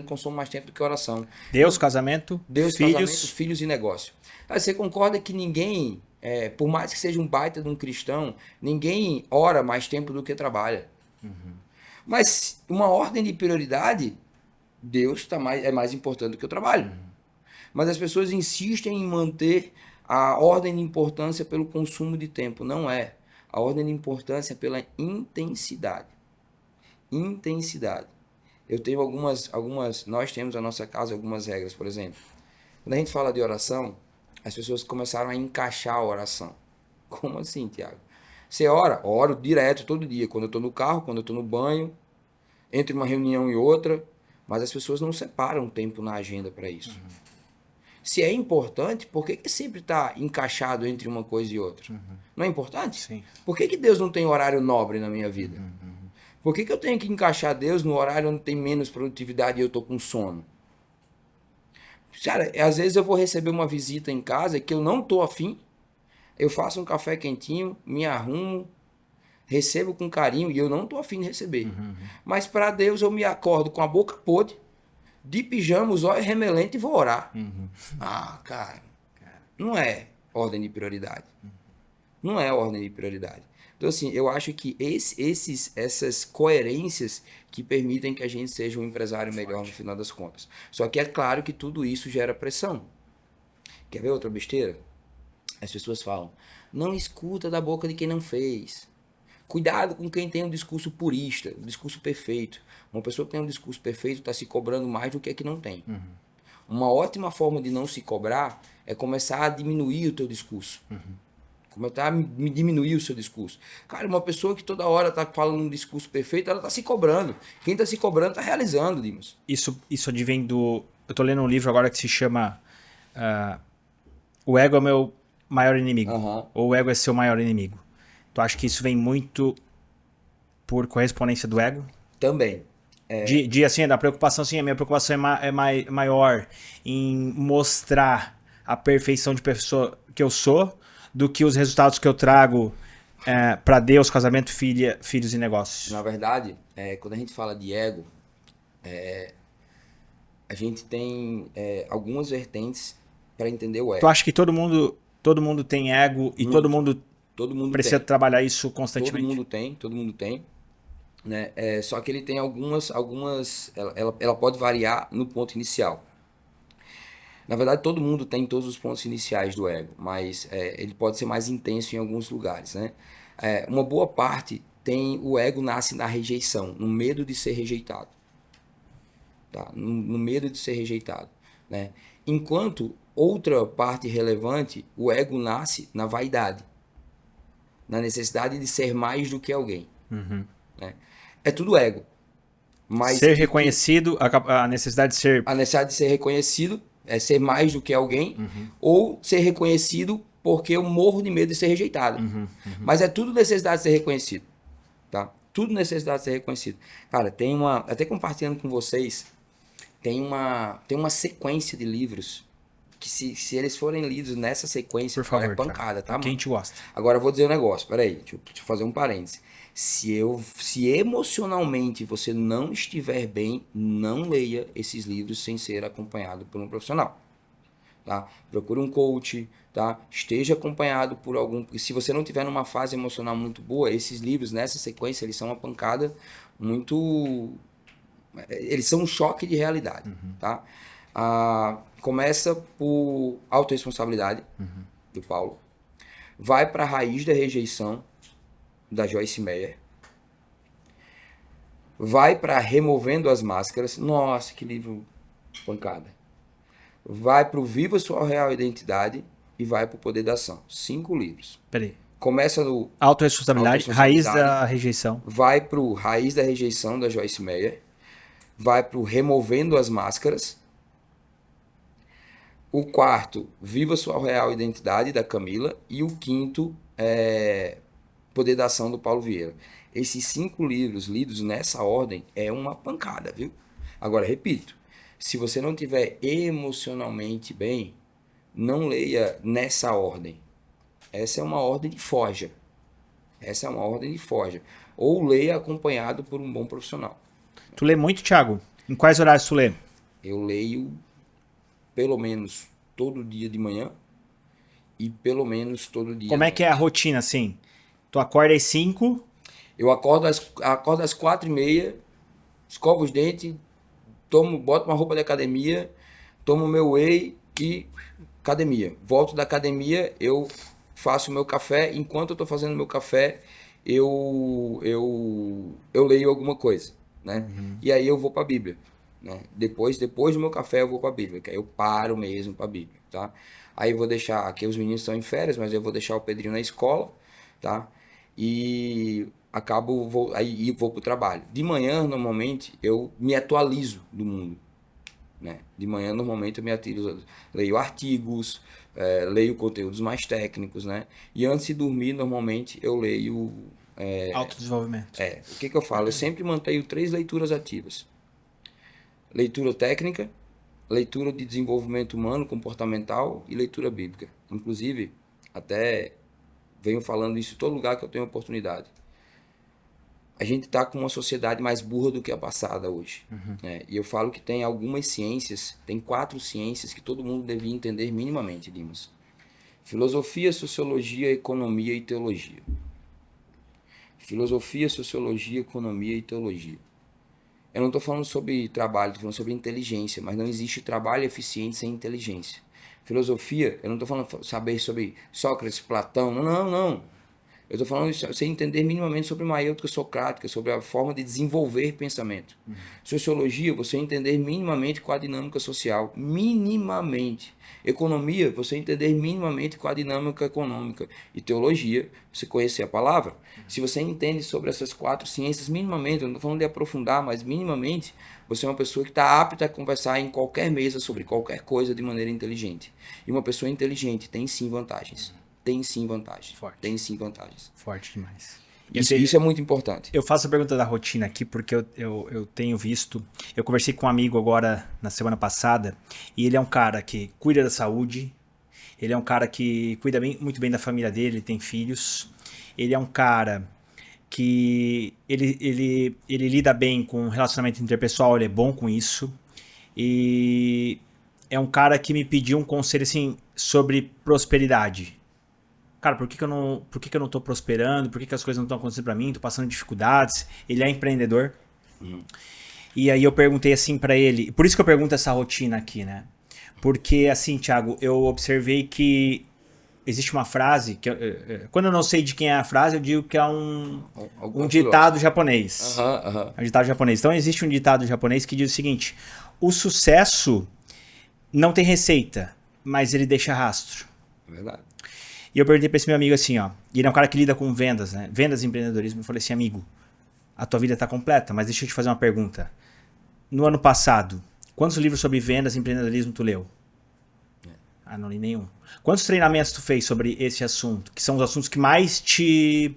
consome mais tempo do que oração. Deus, casamento, filhos e negócio. Aí você concorda que ninguém, por mais que seja um baita de um cristão, ninguém ora mais tempo do que trabalha. Mas uma ordem de prioridade, Deus é mais importante do que o trabalho. Mas as pessoas insistem em manter a ordem de importância pelo consumo de tempo. Não é. A ordem de importância é pela intensidade. Intensidade. Eu tenho nós temos na nossa casa algumas regras, por exemplo. Quando a gente fala de oração, as pessoas começaram a encaixar a oração. Como assim, Tiago? Você ora? Oro direto, todo dia. Quando eu estou no carro, quando eu estou no banho, entre uma reunião e outra. Mas as pessoas não separam tempo na agenda para isso. Se é importante, por que sempre está encaixado entre uma coisa e outra? Não é importante? Sim. Por que Deus não tem horário nobre na minha vida? Por que eu tenho que encaixar Deus no horário onde tem menos produtividade e eu estou com sono? Cara, às vezes eu vou receber uma visita em casa que eu não estou afim, eu faço um café quentinho, me arrumo, recebo com carinho e eu não estou afim de receber. Mas para Deus eu me acordo com a boca podre, de pijama, os olhos remelentes e vou orar. Cara, não é ordem de prioridade. Não é ordem de prioridade. Então, assim, eu acho que essas coerências que permitem que a gente seja um empresário melhor no final das contas. Só que é claro que tudo isso gera pressão. Quer ver outra besteira? As pessoas falam, não escuta da boca de quem não fez. Cuidado com quem tem um discurso purista, um discurso perfeito. Uma pessoa que tem um discurso perfeito está se cobrando mais do que a que não tem. Uma ótima forma de não se cobrar é começar a diminuir o teu discurso. Começar a diminuir o seu discurso. Cara, uma pessoa que toda hora tá falando um discurso perfeito, ela tá se cobrando. Quem tá se cobrando tá realizando, Dimas. Isso advém do... Eu tô lendo um livro agora que se chama O Ego é Meu Maior Inimigo. Ou O Ego é Seu Maior Inimigo. Tu acha que isso vem muito por correspondência do ego? Também. Assim, da preocupação, assim, a minha preocupação é maior em mostrar a perfeição de pessoa que eu sou do que os resultados que eu trago para Deus, casamento, filhos e negócios. Na verdade, quando a gente fala de ego, a gente tem algumas vertentes para entender o ego. Tu acha que todo mundo tem ego e todo mundo precisa trabalhar isso constantemente? Todo mundo tem. Né? Só que ele tem algumas ela pode variar no ponto inicial. Na verdade, todo mundo tem todos os pontos iniciais do ego, mas ele pode ser mais intenso em alguns lugares, né? Uma boa parte o ego nasce na rejeição, no medo de ser rejeitado, tá? No medo de ser rejeitado, né? Enquanto outra parte relevante, o ego nasce na vaidade, na necessidade de ser mais do que alguém, né? É tudo ego. Mas ser reconhecido, a necessidade de ser... A necessidade de ser reconhecido é ser mais do que alguém, ou ser reconhecido porque eu morro de medo de ser rejeitado. Mas é tudo necessidade de ser reconhecido. Tá? Tudo necessidade de ser reconhecido. Cara, até compartilhando com vocês, tem uma sequência de livros que se eles forem lidos nessa sequência, por favor, é pancada, tá, mano? Quem te gosta. Agora eu vou dizer um negócio, peraí, deixa eu fazer um parêntese. Se emocionalmente você não estiver bem, não leia esses livros sem ser acompanhado por um profissional. Tá? Procure um coach, tá? Esteja acompanhado por algum... Porque se você não estiver numa fase emocional muito boa, esses livros, nessa sequência, eles são uma pancada muito... Eles são um choque de realidade. Tá? Começa por autorresponsabilidade, do Paulo. Vai para a raiz da rejeição, da Joyce Meyer. Vai para Removendo as Máscaras. Nossa, que livro pancada. Vai para o Viva Sua Real Identidade e vai para o Poder da Ação. 5 livros. Peraí. Começa no Autorresponsabilidade, Raiz da Rejeição. Vai para o Raiz da Rejeição, da Joyce Meyer. Vai para o Removendo as Máscaras. O 4, Viva Sua Real Identidade, da Camila. E o 5º Poder da Ação, do Paulo Vieira. Esses 5 livros lidos nessa ordem é uma pancada, viu? Agora, repito, se você não estiver emocionalmente bem, não leia nessa ordem. Essa é uma ordem de forja. Ou leia acompanhado por um bom profissional. Tu lê muito, Thiago? Em quais horários tu lê? Eu leio pelo menos todo dia de manhã e pelo menos todo dia. Como é que é a rotina, assim? Tu acorda às 5? Eu acordo às 4h30, escovo os dentes, boto uma roupa de academia, tomo meu whey e academia. Volto da academia, eu faço meu café. Enquanto eu estou fazendo meu café, eu leio alguma coisa, né? E aí eu vou para a Bíblia, né? Depois do meu café eu vou para a Bíblia, que aí eu paro mesmo para a Bíblia, tá? Aí eu vou deixar, aqui os meninos estão em férias, mas eu vou deixar o Pedrinho na escola, tá? E aí vou pro trabalho. De manhã, normalmente, eu me atualizo do mundo, né? De manhã, normalmente, eu me atualizo, leio artigos, leio conteúdos mais técnicos, né? E antes de dormir, normalmente, eu leio... autodesenvolvimento. O que eu falo? Eu sempre mantenho 3 leituras ativas. Leitura técnica, leitura de desenvolvimento humano, comportamental e leitura bíblica. Inclusive, até venho falando isso em todo lugar que eu tenho oportunidade. A gente está com uma sociedade mais burra do que a passada hoje. Né? E eu falo que tem algumas ciências, tem 4 ciências que todo mundo devia entender minimamente, Dimas. Filosofia, sociologia, economia e teologia. Filosofia, sociologia, economia e teologia. Eu não estou falando sobre trabalho, estou falando sobre inteligência, mas não existe trabalho eficiente sem inteligência. Filosofia, eu não estou falando saber sobre Sócrates, Platão, não. Eu estou falando de você entender minimamente sobre maiêutica socrática, sobre a forma de desenvolver pensamento. Sociologia, você entender minimamente qual a dinâmica social. Minimamente. Economia, você entender minimamente qual a dinâmica econômica. E teologia, você conhecer a palavra. Se você entende sobre essas 4 ciências minimamente, eu não estou falando de aprofundar, mas minimamente, você é uma pessoa que está apta a conversar em qualquer mesa sobre qualquer coisa de maneira inteligente. E uma pessoa inteligente tem sim vantagens. Tem sim vantagens. Forte. Tem sim vantagens. Forte demais. Isso é muito importante. Eu faço a pergunta da rotina aqui porque eu tenho visto... Eu conversei com um amigo agora na semana passada e ele é um cara que cuida da saúde, ele é um cara que cuida muito bem da família dele, ele tem filhos, ele é um cara que ele lida bem com relacionamento interpessoal, ele é bom com isso e é um cara que me pediu um conselho assim sobre prosperidade. Cara, por que eu não tô prosperando? Por que as coisas não estão acontecendo pra mim? Tô passando dificuldades. Ele é empreendedor. E aí eu perguntei assim pra ele... Por isso que eu pergunto essa rotina aqui, né? Porque assim, Thiago, eu observei que existe uma frase... que quando eu não sei de quem é a frase, eu digo que é um ditado japonês. É um ditado japonês. Então existe um ditado japonês que diz o seguinte... O sucesso não tem receita, mas ele deixa rastro. É verdade. E eu perguntei pra esse meu amigo assim, ó. E ele é um cara que lida com vendas, né? Vendas e empreendedorismo. Eu falei assim, amigo, a tua vida tá completa, mas deixa eu te fazer uma pergunta. No ano passado, quantos livros sobre vendas e empreendedorismo tu leu? Ah, não li nenhum. Quantos treinamentos tu fez sobre esse assunto? Que são os assuntos que mais te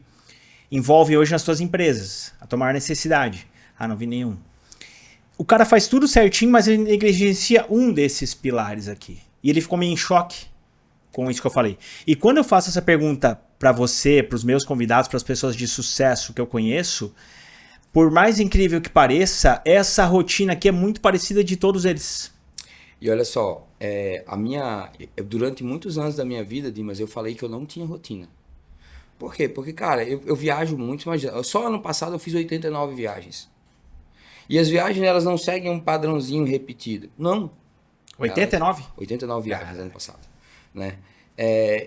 envolvem hoje nas tuas empresas. A tua maior necessidade. Ah, não vi nenhum. O cara faz tudo certinho, mas ele negligencia um desses pilares aqui. E ele ficou meio em choque com isso que eu falei. E quando eu faço essa pergunta para você, para os meus convidados, para as pessoas de sucesso que eu conheço, por mais incrível que pareça, essa rotina aqui é muito parecida de todos eles. E olha só, durante muitos anos da minha vida, Dimas, eu falei que eu não tinha rotina. Por quê? Porque, cara, eu viajo muito, mas só ano passado eu fiz 89 viagens. E as viagens, elas não seguem um padrãozinho repetido. Não. 89? 89 viagens ano passado. Né?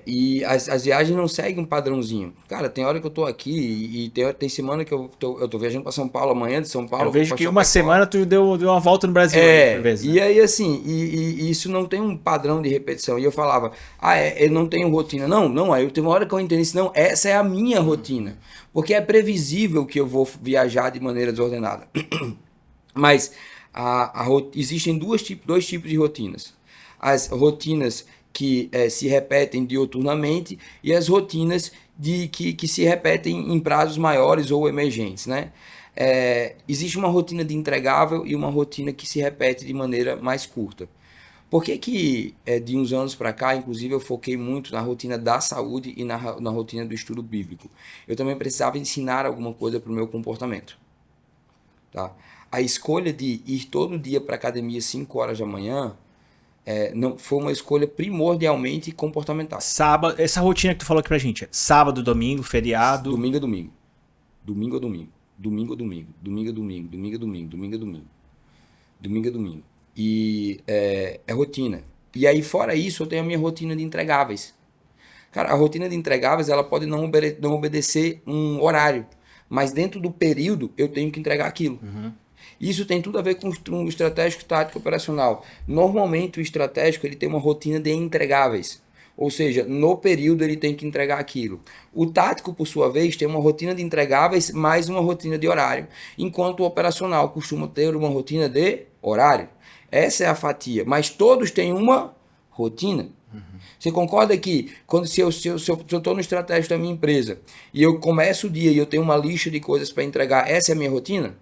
E as viagens não seguem um padrãozinho. Cara, tem hora que eu tô aqui e tem semana que eu tô viajando para São Paulo amanhã, de São Paulo. Eu vejo que uma semana tu deu uma volta no Brasil. Por vezes, né? E aí assim, e isso não tem um padrão de repetição. E eu falava, eu não tenho rotina. Não, aí tem uma hora que eu entendi isso. Não, essa é a minha rotina. Porque é previsível que eu vou viajar de maneira desordenada. Mas existem dois tipos de rotinas. As rotinas que se repetem dioturnamente e as rotinas que se repetem em prazos maiores ou emergentes, né? Existe uma rotina de entregável e uma rotina que se repete de maneira mais curta. Por que de uns anos para cá, inclusive, eu foquei muito na rotina da saúde e na rotina do estudo bíblico? Eu também precisava ensinar alguma coisa para o meu comportamento. Tá? A escolha de ir todo dia para a academia às 5 horas da manhã não foi uma escolha primordialmente comportamental. Sábado, essa rotina que tu falou aqui pra gente, sábado, domingo, feriado. Domingo a domingo. Domingo a domingo. Domingo a domingo. Domingo a domingo. Domingo a domingo. Domingo a domingo. Domingo a domingo. E é rotina. E aí, fora isso, eu tenho a minha rotina de entregáveis. Cara, a rotina de entregáveis, ela pode não obedecer um horário. Mas dentro do período, eu tenho que entregar aquilo. Isso tem tudo a ver com o estratégico, tático e operacional. Normalmente, o estratégico ele tem uma rotina de entregáveis. Ou seja, no período ele tem que entregar aquilo. O tático, por sua vez, tem uma rotina de entregáveis mais uma rotina de horário. Enquanto o operacional costuma ter uma rotina de horário. Essa é a fatia. Mas todos têm uma rotina. Você concorda que se eu estou no estratégico da minha empresa e eu começo o dia e eu tenho uma lista de coisas para entregar, essa é a minha rotina?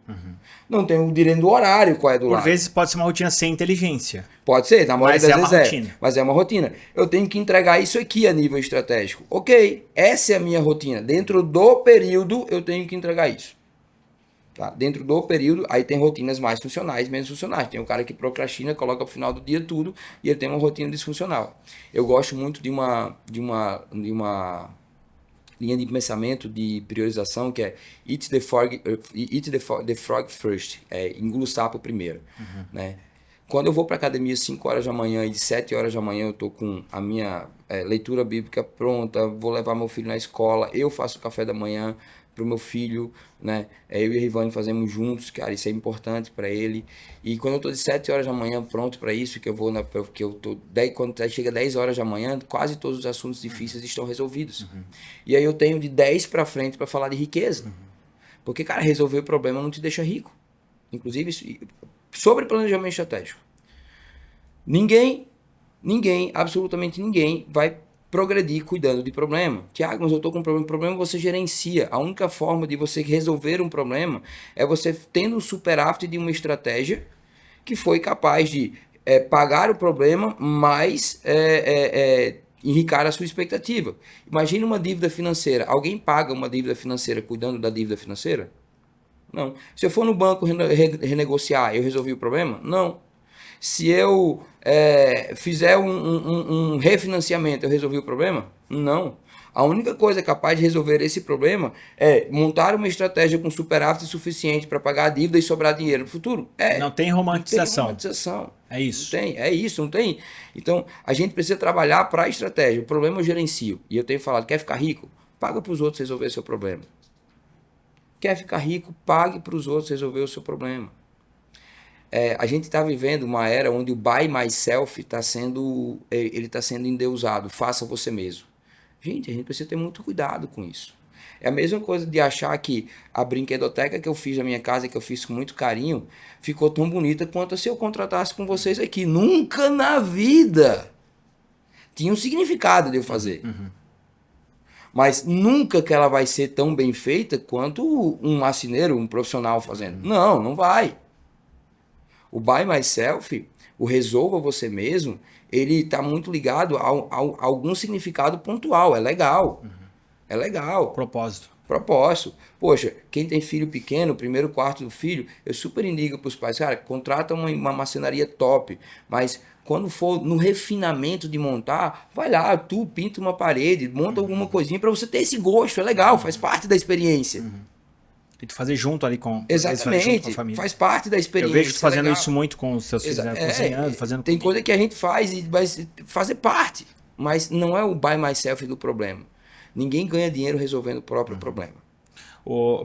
Não tenho o direito do horário, qual é do lado. Por vezes pode ser uma rotina sem inteligência. Pode ser, na maioria das vezes rotina. Mas é uma rotina. Eu tenho que entregar isso aqui a nível estratégico. Ok, essa é a minha rotina. Dentro do período eu tenho que entregar isso. Tá? Dentro do período, aí tem rotinas mais funcionais, menos funcionais. Tem um cara que procrastina, coloca pro final do dia tudo e ele tem uma rotina disfuncional. Eu gosto muito de uma linha de pensamento de priorização que é eat the frog first, engula o sapo primeiro. Né? Quando eu vou para academia às 5 horas da manhã e de 7 horas da manhã eu tô com a minha leitura bíblica pronta, vou levar meu filho na escola, eu faço o café da manhã pro meu filho, né? Eu e a Rivane fazemos juntos, cara, isso é importante para ele. E quando eu tô de 7 horas da manhã pronto para isso, que eu vou que eu tô quando chega 10 horas da manhã, quase todos os assuntos difíceis estão resolvidos. E aí eu tenho de 10 para frente para falar de riqueza. Porque, cara, resolver o problema não te deixa rico. Inclusive, sobre planejamento estratégico. Ninguém, absolutamente ninguém vai progredir cuidando de problema. Tiago, mas eu estou com um problema. O problema você gerencia. A única forma de você resolver um problema é você tendo um superávit de uma estratégia que foi capaz de pagar o problema, mas enricar a sua expectativa. Imagina uma dívida financeira. Alguém paga uma dívida financeira cuidando da dívida financeira? Não. Se eu for no banco renegociar, eu resolvi o problema? Não. Se eu fizer um refinanciamento, eu resolvi o problema? Não. A única coisa capaz de resolver esse problema é montar uma estratégia com superávit suficiente para pagar a dívida e sobrar dinheiro no futuro. Não tem romantização. Não tem romantização. É isso. Não tem, é isso, não tem. Então, a gente precisa trabalhar para a estratégia. O problema eu gerencio. E eu tenho falado, quer ficar rico? Paga para os outros resolver seu problema. Quer ficar rico? Pague para os outros resolver o seu problema. A gente está vivendo uma era onde o buy myself está sendo endeusado. Faça você mesmo. Gente, a gente precisa ter muito cuidado com isso. É a mesma coisa de achar que a brinquedoteca que eu fiz na minha casa, que eu fiz com muito carinho, ficou tão bonita quanto se eu contratasse com vocês aqui. Nunca na vida tinha um significado de eu fazer. Mas nunca que ela vai ser tão bem feita quanto um marceneiro, um profissional fazendo. Não, não vai. O buy myself, o resolva você mesmo, ele está muito ligado a algum significado pontual. É legal. É legal. Propósito. Poxa, quem tem filho pequeno, primeiro quarto do filho, eu super indico para os pais, cara, contrata uma marcenaria top, mas quando for no refinamento de montar, vai lá, tu pinta uma parede, monta alguma coisinha para você ter esse gosto, é legal, faz parte da experiência. E tu fazer junto ali com, exatamente, com a família. Faz parte da experiência. Eu vejo tu fazendo isso muito com os seus filhos, cozinhando, fazendo... Tem coisa que a gente faz e vai fazer parte, mas não é o buy myself do problema. Ninguém ganha dinheiro resolvendo o próprio problema.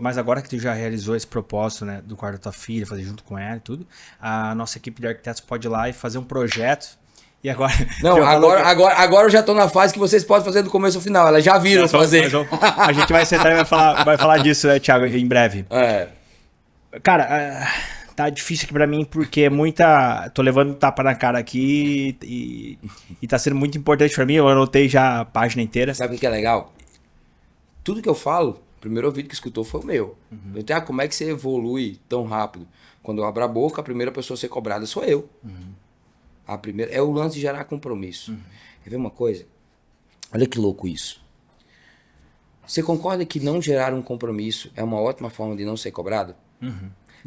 Mas agora que tu já realizou esse propósito, né, do quarto da tua filha, fazer junto com ela e tudo, a nossa equipe de arquitetos pode ir lá e fazer um projeto. E agora... Não, agora eu já estou na fase que vocês podem fazer do começo ao final. Elas já viram fazer. A gente vai sentar e vai falar disso, né, Thiago, em breve. Cara, tá difícil aqui pra mim porque é muita... Tô levando um tapa na cara aqui e tá sendo muito importante pra mim. Eu anotei já a página inteira. Sabe o que é legal? Tudo que eu falo, o primeiro ouvido que escutou foi o meu. Eu tenho, como é que você evolui tão rápido? Quando eu abro a boca, a primeira pessoa a ser cobrada sou eu. A primeira é o lance de gerar compromisso. Quer ver uma coisa? Olha que louco isso. Você concorda que não gerar um compromisso é uma ótima forma de não ser cobrado?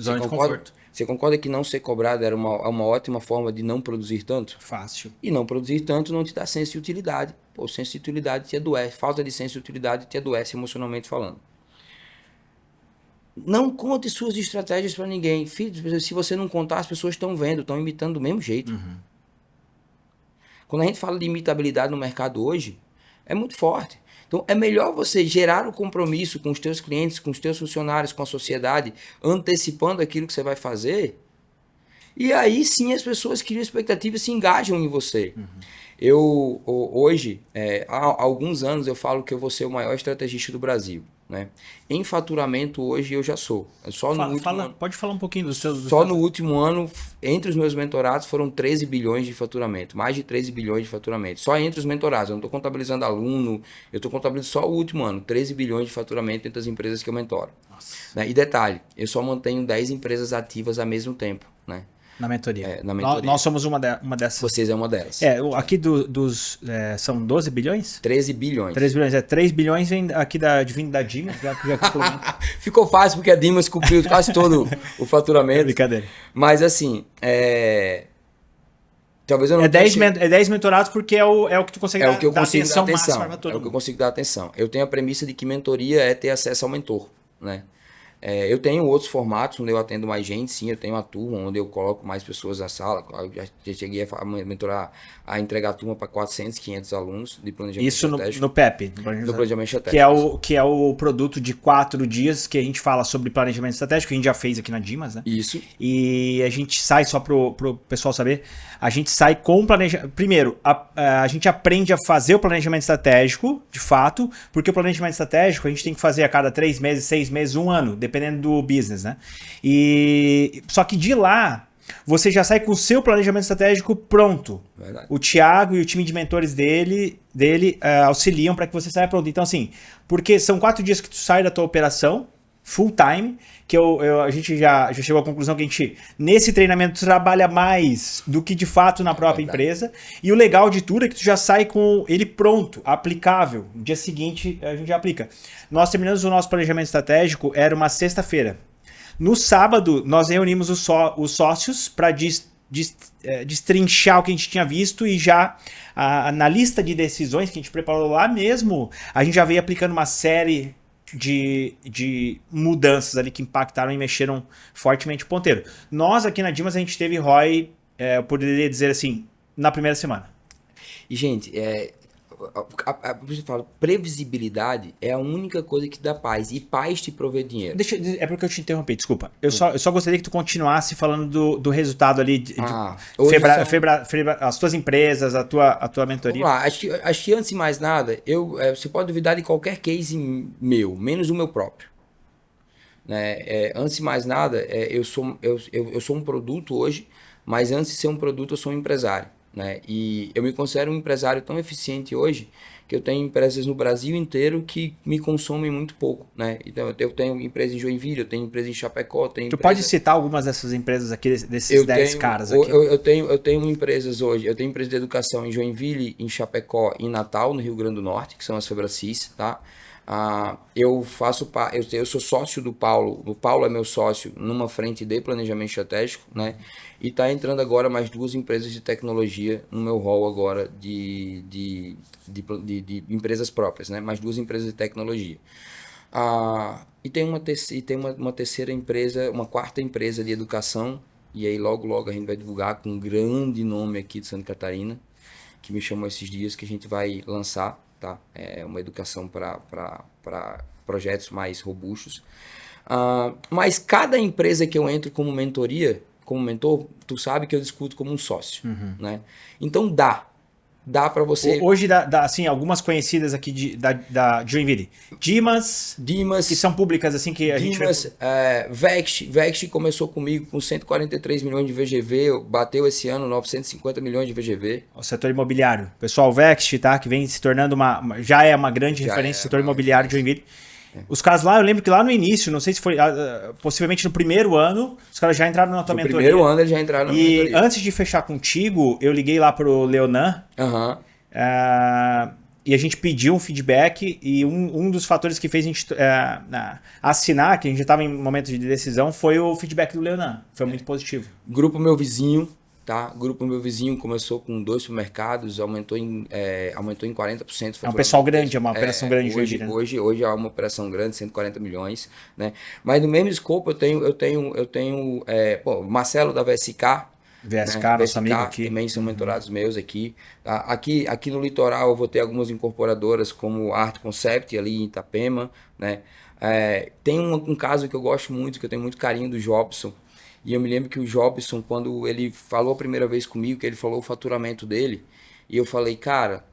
Zona de conforto. Você concorda que não ser cobrado era uma ótima forma de não produzir tanto? Fácil. E não produzir tanto não te dá senso de utilidade. Pô, senso de utilidade te adoece. Falta de senso de utilidade te adoece emocionalmente falando. Não conte suas estratégias para ninguém. Filho, se você não contar, as pessoas estão vendo, estão imitando do mesmo jeito. Quando a gente fala de imitabilidade no mercado hoje, é muito forte. Então, é melhor você gerar o compromisso com os teus clientes, com os teus funcionários, com a sociedade, antecipando aquilo que você vai fazer. E aí sim as pessoas criam expectativas e se engajam em você. Eu, hoje, há alguns anos, eu falo que eu vou ser o maior estrategista do Brasil. Né? Em faturamento, hoje, eu já sou. Pode falar um pouquinho dos seus... Só no último ano, entre os meus mentorados, foram 13 bilhões de faturamento. Mais de 13 bilhões de faturamento. Só entre os mentorados. Eu não estou contabilizando aluno. Eu estou contabilizando só o último ano. 13 bilhões de faturamento entre as empresas que eu mentoro. Né? E detalhe, eu só mantenho 10 empresas ativas ao mesmo tempo. Né? Na mentoria. Na mentoria. Nós somos uma dessas. Vocês é uma delas. Aqui são 12 bilhões? 13 bilhões. 13 bilhões. 3 bilhões vem aqui vindo da Dimas. Ficou fácil porque a Dimas cobriu quase todo o faturamento. Brincadeira. Mas assim, talvez eu não 10 mentorados porque é o que tu consegue dar atenção máxima para todo mundo. É o que eu consigo dar atenção. Eu tenho a premissa de que mentoria é ter acesso ao mentor, né? Eu tenho outros formatos onde eu atendo mais gente, sim, eu tenho uma turma onde eu coloco mais pessoas na sala. Eu já cheguei a mentorar, a entregar a turma para 400, 500 alunos de planejamento Isso estratégico. no PEP. No planejamento estratégico. Que é o produto de 4 dias que a gente fala sobre planejamento estratégico, que a gente já fez aqui na Dimas, né? Isso. E a gente sai, só pro pessoal saber, a gente sai com planejamento. Primeiro, a gente aprende a fazer o planejamento estratégico, de fato, porque o planejamento estratégico a gente tem que fazer a cada 3 meses, 6 meses, 1 ano, dependendo do business, né? Só que de lá, você já sai com o seu planejamento estratégico pronto. Verdade. O Thiago e o time de mentores dele auxiliam para que você saia pronto. Então, assim, porque são 4 dias que tu sai da tua operação, full time, que a gente já chegou à conclusão que a gente, nesse treinamento, trabalha mais do que de fato na própria empresa. E o legal de tudo é que tu já sai com ele pronto, aplicável. No dia seguinte, a gente já aplica. Nós terminamos o nosso planejamento estratégico, era uma sexta-feira. No sábado, nós reunimos os sócios para destrinchar o que a gente tinha visto e já na lista de decisões que a gente preparou lá mesmo, a gente já veio aplicando uma série de mudanças ali que impactaram e mexeram fortemente o ponteiro. Nós aqui na Dimas a gente teve ROI, eu poderia dizer assim, na primeira semana. E gente, você fala, previsibilidade é a única coisa que dá paz. E paz te provê dinheiro. É porque eu te interrompi, desculpa. Eu só gostaria que tu continuasse falando do resultado ali as tuas empresas, a tua mentoria. Vamos lá, acho que antes de mais nada, você pode duvidar de qualquer case meu, menos o meu próprio. Né? Antes de mais nada, eu sou um produto hoje, mas antes de ser um produto, eu sou um empresário. Né? E eu me considero um empresário tão eficiente hoje que eu tenho empresas no Brasil inteiro que me consomem muito pouco, né? Então eu tenho empresa em Joinville, eu tenho empresa em Chapecó, pode citar algumas dessas empresas aqui, desses 10 caras aqui? Eu tenho empresas hoje, eu tenho empresa de educação em Joinville, em Chapecó, em Natal, no Rio Grande do Norte, que são as Febracis, tá? Eu sou sócio do Paulo, o Paulo é meu sócio numa frente de planejamento estratégico, né? E tá entrando agora mais 2 empresas de tecnologia no meu rol agora de empresas próprias, né? Mais 2 empresas de tecnologia. E tem uma terceira empresa, uma quarta empresa de educação, e aí logo a gente vai divulgar com um grande nome aqui de Santa Catarina, que me chamou esses dias, que a gente vai lançar, tá? É uma educação para projetos mais robustos. Mas cada empresa que eu entro como mentor, tu sabe que eu discuto como um sócio, né? Então dá para você... Hoje dá assim, algumas conhecidas aqui da Joinville. Dimas, que são públicas assim que a gente... Vext começou comigo com 143 milhões de VGV, bateu esse ano 950 milhões de VGV. O setor imobiliário. Pessoal, Vext, tá? Que vem se tornando já é uma grande referência no setor imobiliário de Joinville. Os caras lá, eu lembro que lá no início, não sei se foi, possivelmente no primeiro ano, os caras já entraram na tua mentoria. No primeiro ano eles já entraram na mentoria. E antes de fechar contigo, eu liguei lá pro Leonan. E a gente pediu um feedback e um dos fatores que fez a gente assinar, que a gente já estava em momento de decisão, foi o feedback do Leonan. Foi muito positivo. Grupo Meu Vizinho. Tá? O Grupo Meu Vizinho começou com 2 supermercados, aumentou em 40%. É um pessoal grande, é uma operação grande hoje. Hoje é uma operação grande, 140 milhões. Né? Mas no mesmo escopo eu tenho Marcelo da VSK. VSK, né? Nosso amigo aqui. Também são mentorados meus aqui. Tá? Aqui no litoral eu vou ter algumas incorporadoras como Art Concept ali em Itapema. Né? Tem um caso que eu gosto muito, que eu tenho muito carinho do Jobson. E eu me lembro que o Jobson, quando ele falou a primeira vez comigo, que ele falou o faturamento dele, e eu falei, cara,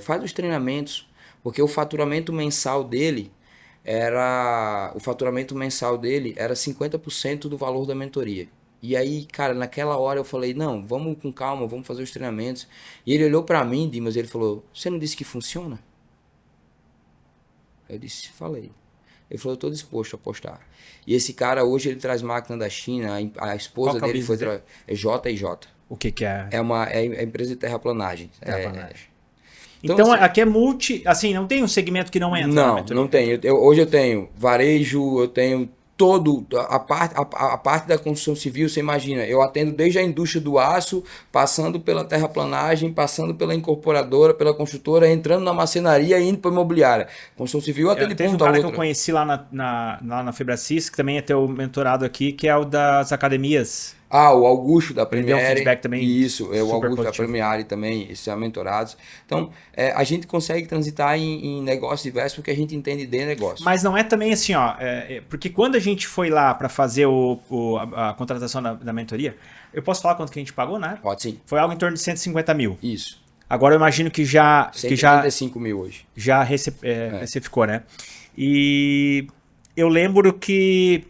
faz os treinamentos, porque o faturamento mensal dele era 50% do valor da mentoria. E aí, cara, naquela hora eu falei, não, vamos com calma, vamos fazer os treinamentos. E ele olhou pra mim, Dimas, ele falou, você não disse que funciona? Eu disse, falei. Ele falou, eu tô disposto a apostar. E esse cara, hoje, ele traz máquina da China, a esposa dele foi... É J&J. O que é? É a empresa de terraplanagem. Então aqui é multi... Assim, não tem um segmento que não entra? Não tem. Hoje eu tenho varejo, eu tenho a parte da construção civil, você imagina, eu atendo desde a indústria do aço, passando pela terraplanagem, passando pela incorporadora, pela construtora, entrando na marcenaria e indo para a imobiliária. Construção civil atende Teve um ponta a cara que outra. eu conheci lá na Febracis, que também é teu mentorado aqui, que é o das academias. O Augusto da Ele deu um Premiere. feedback também Isso, é o super Augusto da positivo. Premiere também, esses são mentorados. Então, a gente consegue transitar em negócios diversos porque a gente entende de negócio. Mas não é também assim, ó, porque quando a gente foi lá para fazer a contratação da mentoria, eu posso falar quanto que a gente pagou, né? Pode sim. Foi algo em torno de 150 mil. Isso. Agora eu imagino que já 135 mil hoje. já recificou, né? E eu lembro que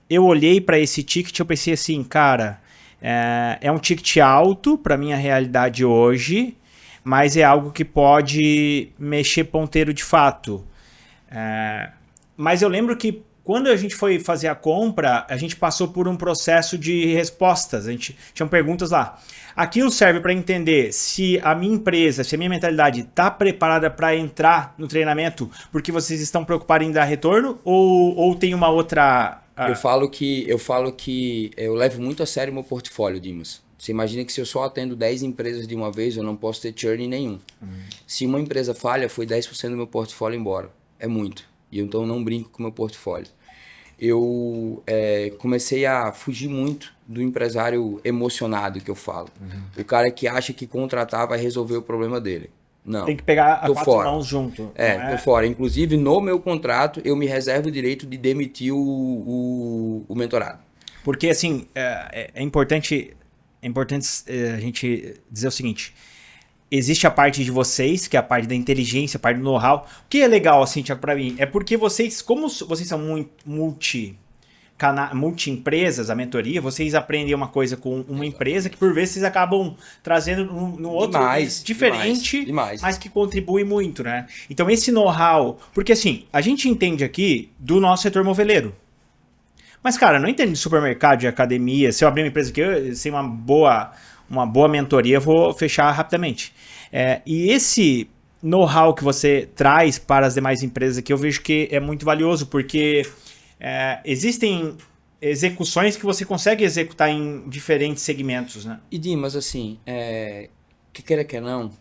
eu olhei para esse ticket e eu pensei assim, cara, é um ticket alto para minha realidade hoje, mas é algo que pode mexer ponteiro de fato. Mas eu lembro que quando a gente foi fazer a compra, a gente passou por um processo de respostas. A gente tinha perguntas lá. Aquilo serve para entender se a minha empresa, se a minha mentalidade está preparada para entrar no treinamento porque vocês estão preocupados em dar retorno ou tem uma outra... Eu falo que eu levo muito a sério o meu portfólio, Dimas. Você imagina que se eu só atendo 10 empresas de uma vez, eu não posso ter churn nenhum. Se uma empresa falha, foi 10% do meu portfólio embora. É muito. E então eu não brinco com o meu portfólio. Eu comecei a fugir muito do empresário emocionado que eu falo. O cara que acha que contratar vai resolver o problema dele. Não. Tem que pegar a tô quatro fora. mãos junto. Tô fora. Inclusive, no meu contrato, eu me reservo o direito de demitir o mentorado. Porque, assim, é importante a gente dizer o seguinte. Existe a parte de vocês, que é a parte da inteligência, a parte do know-how. O que é legal, assim, Thiago, pra mim, é porque vocês, como vocês são multi-empresas, a mentoria, vocês aprendem uma coisa com uma empresa que, por vezes, vocês acabam trazendo no outro diferente, demais. mas que contribui muito, né? Então, esse know-how... Porque, assim, a gente entende aqui do nosso setor moveleiro. Mas, cara, não entendo de supermercado, de academia. Se eu abrir uma empresa aqui, sem uma boa mentoria, eu vou fechar rapidamente. E esse know-how que você traz para as demais empresas aqui, eu vejo que é muito valioso, porque existem execuções que você consegue executar em diferentes segmentos, né? E Dimas, assim, que queira que não,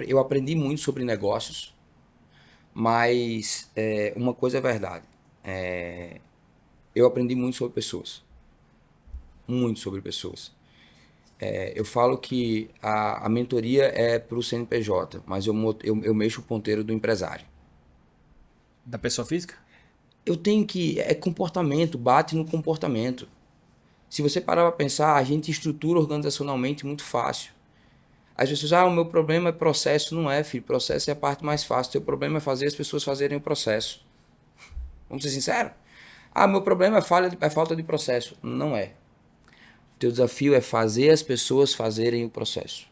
eu aprendi muito sobre negócios, mas uma coisa é verdade. Eu aprendi muito sobre pessoas. Muito sobre pessoas. Eu falo que a mentoria é para o CNPJ, mas eu mexo o ponteiro do empresário. Da pessoa física? Eu tenho que... comportamento, bate no comportamento. Se você parar para pensar, a gente estrutura organizacionalmente muito fácil. As pessoas, o meu problema é processo. Não é, filho. Processo é a parte mais fácil. O teu problema é fazer as pessoas fazerem o processo. Vamos ser sinceros? Meu problema é falta de processo. Não é. O teu desafio é fazer as pessoas fazerem o processo.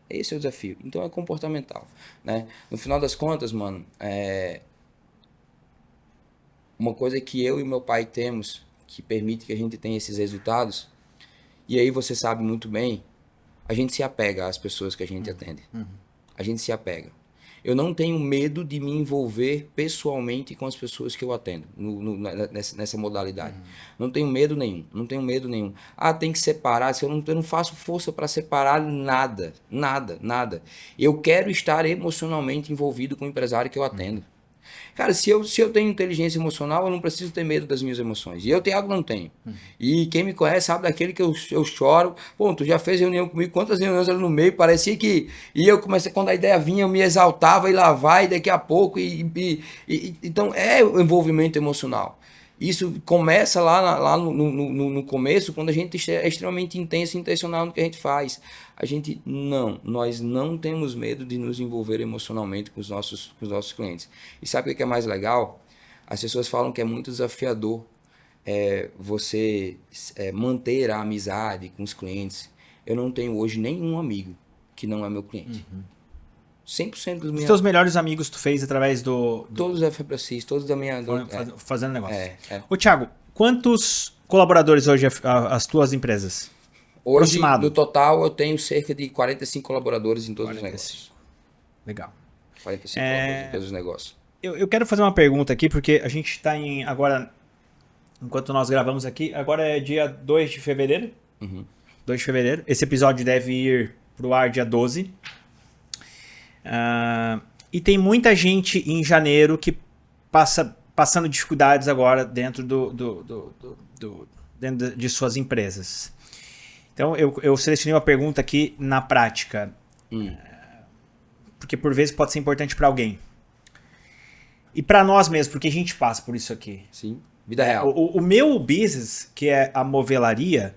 Esse é o desafio. Então é comportamental, né? No final das contas, mano, uma coisa que eu e meu pai temos, que permite que a gente tenha esses resultados, e aí você sabe muito bem, a gente se apega às pessoas que a gente atende. A gente se apega. Eu não tenho medo de me envolver pessoalmente com as pessoas que eu atendo nessa modalidade. Não tenho medo nenhum. Não tenho medo nenhum. Tem que separar. Eu não faço força para separar nada. Nada, nada. Eu quero estar emocionalmente envolvido com o empresário que eu atendo. Cara, se eu tenho inteligência emocional, eu não preciso ter medo das minhas emoções. E eu, Thiago, não tenho. E quem me conhece sabe daquele que eu choro. Pô, tu já fez reunião comigo, quantas reuniões ali no meio, parecia que... E eu comecei, quando a ideia vinha, eu me exaltava e lá vai, daqui a pouco. Então, é o envolvimento emocional. Isso começa lá no começo, quando a gente é extremamente intenso e intencional no que a gente faz. Nós não temos medo de nos envolver emocionalmente com os nossos clientes. E sabe o que é mais legal? As pessoas falam que é muito desafiador você manter a amizade com os clientes. Eu não tenho hoje nenhum amigo que não é meu cliente. 100% dos meus... Os teus melhores amigos tu fez através Todos da Febracis, todos da minha... Fazendo negócio. Ô, Thiago, quantos colaboradores hoje as tuas empresas? Hoje, no total, eu tenho cerca de 45 colaboradores em todos os negócios. Legal. 45 colaboradores em todos os negócios. Eu quero fazer uma pergunta aqui, porque a gente está agora, enquanto nós gravamos aqui, agora é dia 2 de fevereiro. 2 de fevereiro. Esse episódio deve ir pro ar dia 12. E tem muita gente em janeiro que passando dificuldades agora dentro dentro de suas empresas. Então eu selecionei uma pergunta aqui na prática. Porque por vezes pode ser importante para alguém. E para nós mesmos, porque a gente passa por isso aqui. Sim, vida real. O meu business, que é a movelaria,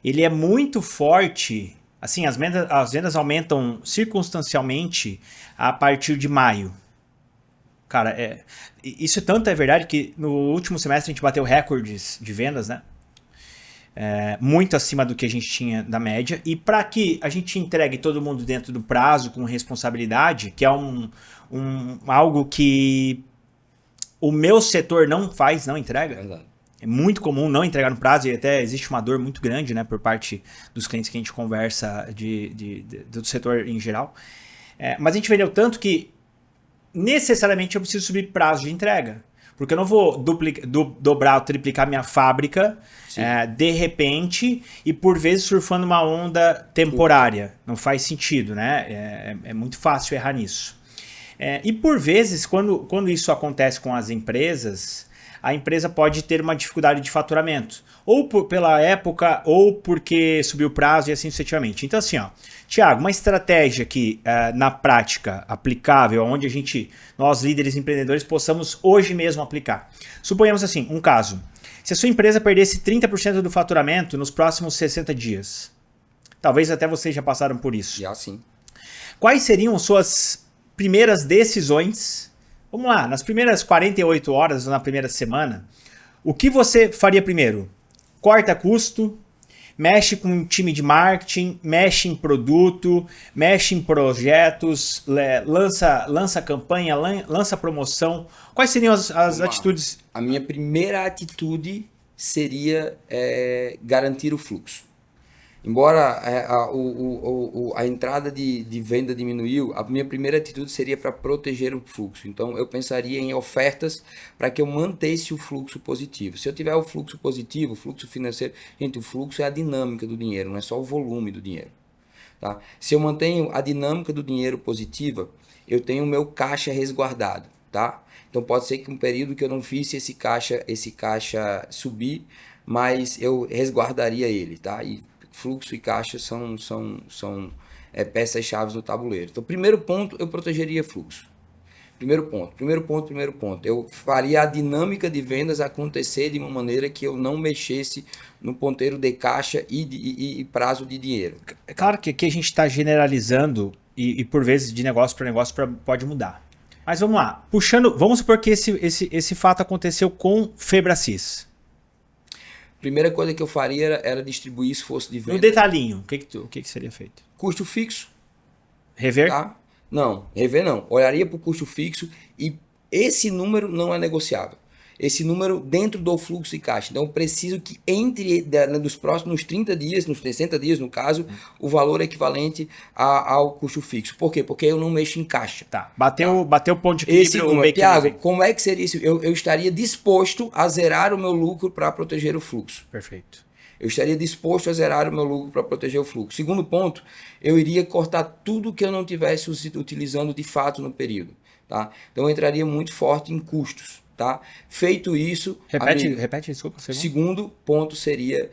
ele é muito forte. Assim, as vendas aumentam circunstancialmente a partir de maio. Cara, isso tanto é verdade que no último semestre a gente bateu recordes de vendas, né? Muito acima do que a gente tinha da média. E para que a gente entregue todo mundo dentro do prazo, com responsabilidade, que é algo que o meu setor não entrega. Verdade. É muito comum não entregar no prazo, e até existe uma dor muito grande, né, por parte dos clientes que a gente conversa do setor em geral. Mas a gente vendeu tanto que necessariamente eu preciso subir prazo de entrega. Porque eu não vou dobrar ou triplicar minha fábrica de repente e por vezes surfando uma onda temporária. Não faz sentido, né? É muito fácil errar nisso. E por vezes, quando isso acontece com as empresas, a empresa pode ter uma dificuldade de faturamento. Ou pela época, ou porque subiu o prazo e assim sucessivamente. Então assim, ó, Thiago, uma estratégia aqui na prática aplicável, onde nós líderes empreendedores, possamos hoje mesmo aplicar. Suponhamos assim, um caso. Se a sua empresa perdesse 30% do faturamento nos próximos 60 dias. Talvez até vocês já passaram por isso. Já sim. Quais seriam suas primeiras decisões? Vamos lá, nas primeiras 48 horas ou na primeira semana, o que você faria primeiro? Corta custo, mexe com o time de marketing, mexe em produto, mexe em projetos, lança campanha, lança promoção. Quais seriam as atitudes? A minha primeira atitude seria garantir o fluxo. Embora a entrada de venda diminuiu, a minha primeira atitude seria para proteger o fluxo. Então, eu pensaria em ofertas para que eu mantesse o fluxo positivo. Se eu tiver o fluxo positivo, o fluxo financeiro... Gente, o fluxo é a dinâmica do dinheiro, não é só o volume do dinheiro. Tá? Se eu mantenho a dinâmica do dinheiro positiva, eu tenho o meu caixa resguardado. Tá? Então, pode ser que um período que eu não fiz esse caixa subir, mas eu resguardaria ele. Tá? E fluxo e caixa são peças-chave do tabuleiro. Então, primeiro ponto, eu protegeria fluxo. Primeiro ponto. Eu faria a dinâmica de vendas acontecer de uma maneira que eu não mexesse no ponteiro de caixa e prazo de dinheiro. É claro que aqui a gente está generalizando e por vezes de negócio para negócio pode mudar. Mas vamos lá. Vamos supor que esse fato aconteceu com Febracis. Primeira coisa que eu faria era distribuir esforço de venda. No detalhinho, o que seria feito? Custo fixo. Rever? Tá? Não, rever não. Olharia para o custo fixo e esse número não é negociável. Esse número dentro do fluxo de caixa. Então, eu preciso que dos próximos 30 dias, nos 60 dias no caso, o valor é equivalente ao custo fixo. Por quê? Porque eu não mexo em caixa. Tá. Bateu o ponto de equilíbrio. Esse número, Thiago, como é que seria isso? Eu estaria disposto a zerar o meu lucro para proteger o fluxo. Perfeito. Eu estaria disposto a zerar o meu lucro para proteger o fluxo. Segundo ponto, eu iria cortar tudo que eu não estivesse utilizando de fato no período. Tá? Então, eu entraria muito forte em custos. Tá? Feito isso... Repete, desculpa. Segundo ponto seria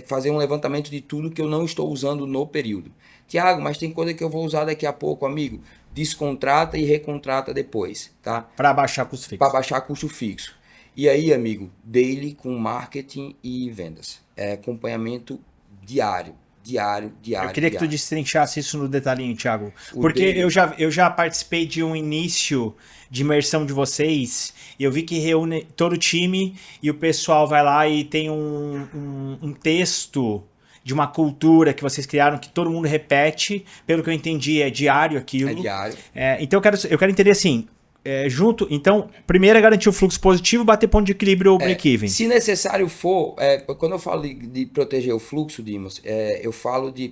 fazer um levantamento de tudo que eu não estou usando no período. Tiago, mas tem coisa que eu vou usar daqui a pouco, amigo. Descontrata e recontrata depois. Tá? Para baixar custo fixo. Para baixar custo fixo. E aí, amigo, daily com marketing e vendas. Acompanhamento diário. Eu queria que tu destrinchasse isso no detalhinho, Thiago. Porque eu já participei de um início de imersão de vocês e eu vi que reúne todo o time e o pessoal vai lá e tem um texto de uma cultura que vocês criaram que todo mundo repete. Pelo que eu entendi, é diário aquilo. É diário. Então eu quero entender assim... Então, primeiro é garantir o fluxo positivo, bater ponto de equilíbrio ou break-even. Se necessário for, quando eu falo de proteger o fluxo, Dimas, eu falo de,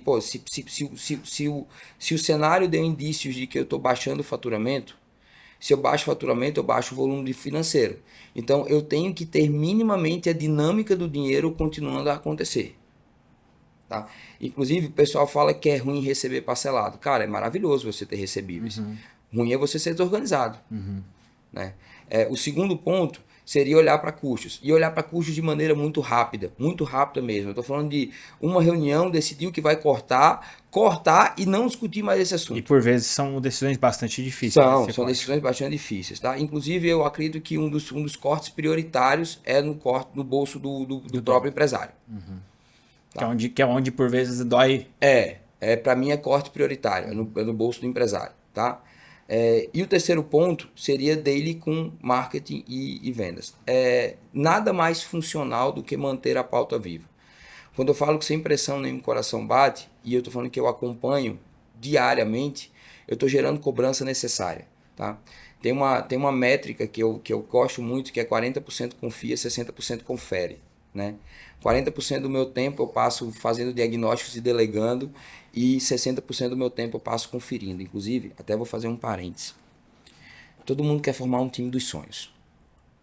se o cenário deu indícios de que eu estou baixando o faturamento, Se eu baixo o faturamento, eu baixo o volume financeiro. Então, eu tenho que ter minimamente a dinâmica do dinheiro continuando a acontecer. Tá? Inclusive, o pessoal fala que é ruim receber parcelado. Cara, é maravilhoso você ter recebíveis. Ruim é você ser desorganizado. Né? O segundo ponto seria olhar para custos. E olhar para custos de maneira muito rápida mesmo. Eu estou falando de uma reunião, decidir o que vai cortar e não discutir mais esse assunto. E por vezes são decisões bastante difíceis. São decisões bastante difíceis. Tá? Inclusive, eu acredito que um dos cortes prioritários é no bolso do próprio empresário. Tá? Que é onde por vezes dói. Para mim é corte prioritário, é no bolso do empresário. Tá? E o terceiro ponto seria daily com marketing e vendas. Nada mais funcional do que manter a pauta viva. Quando eu falo que sem pressão nenhum coração bate, e eu estou falando que eu acompanho diariamente, eu estou gerando cobrança necessária. Tá? Tem uma métrica que eu gosto muito, que é 40% confia, 60% confere. Né? 40% do meu tempo eu passo fazendo diagnósticos e delegando, e 60% do meu tempo eu passo conferindo. Inclusive, até vou fazer um parênteses. Todo mundo quer formar um time dos sonhos.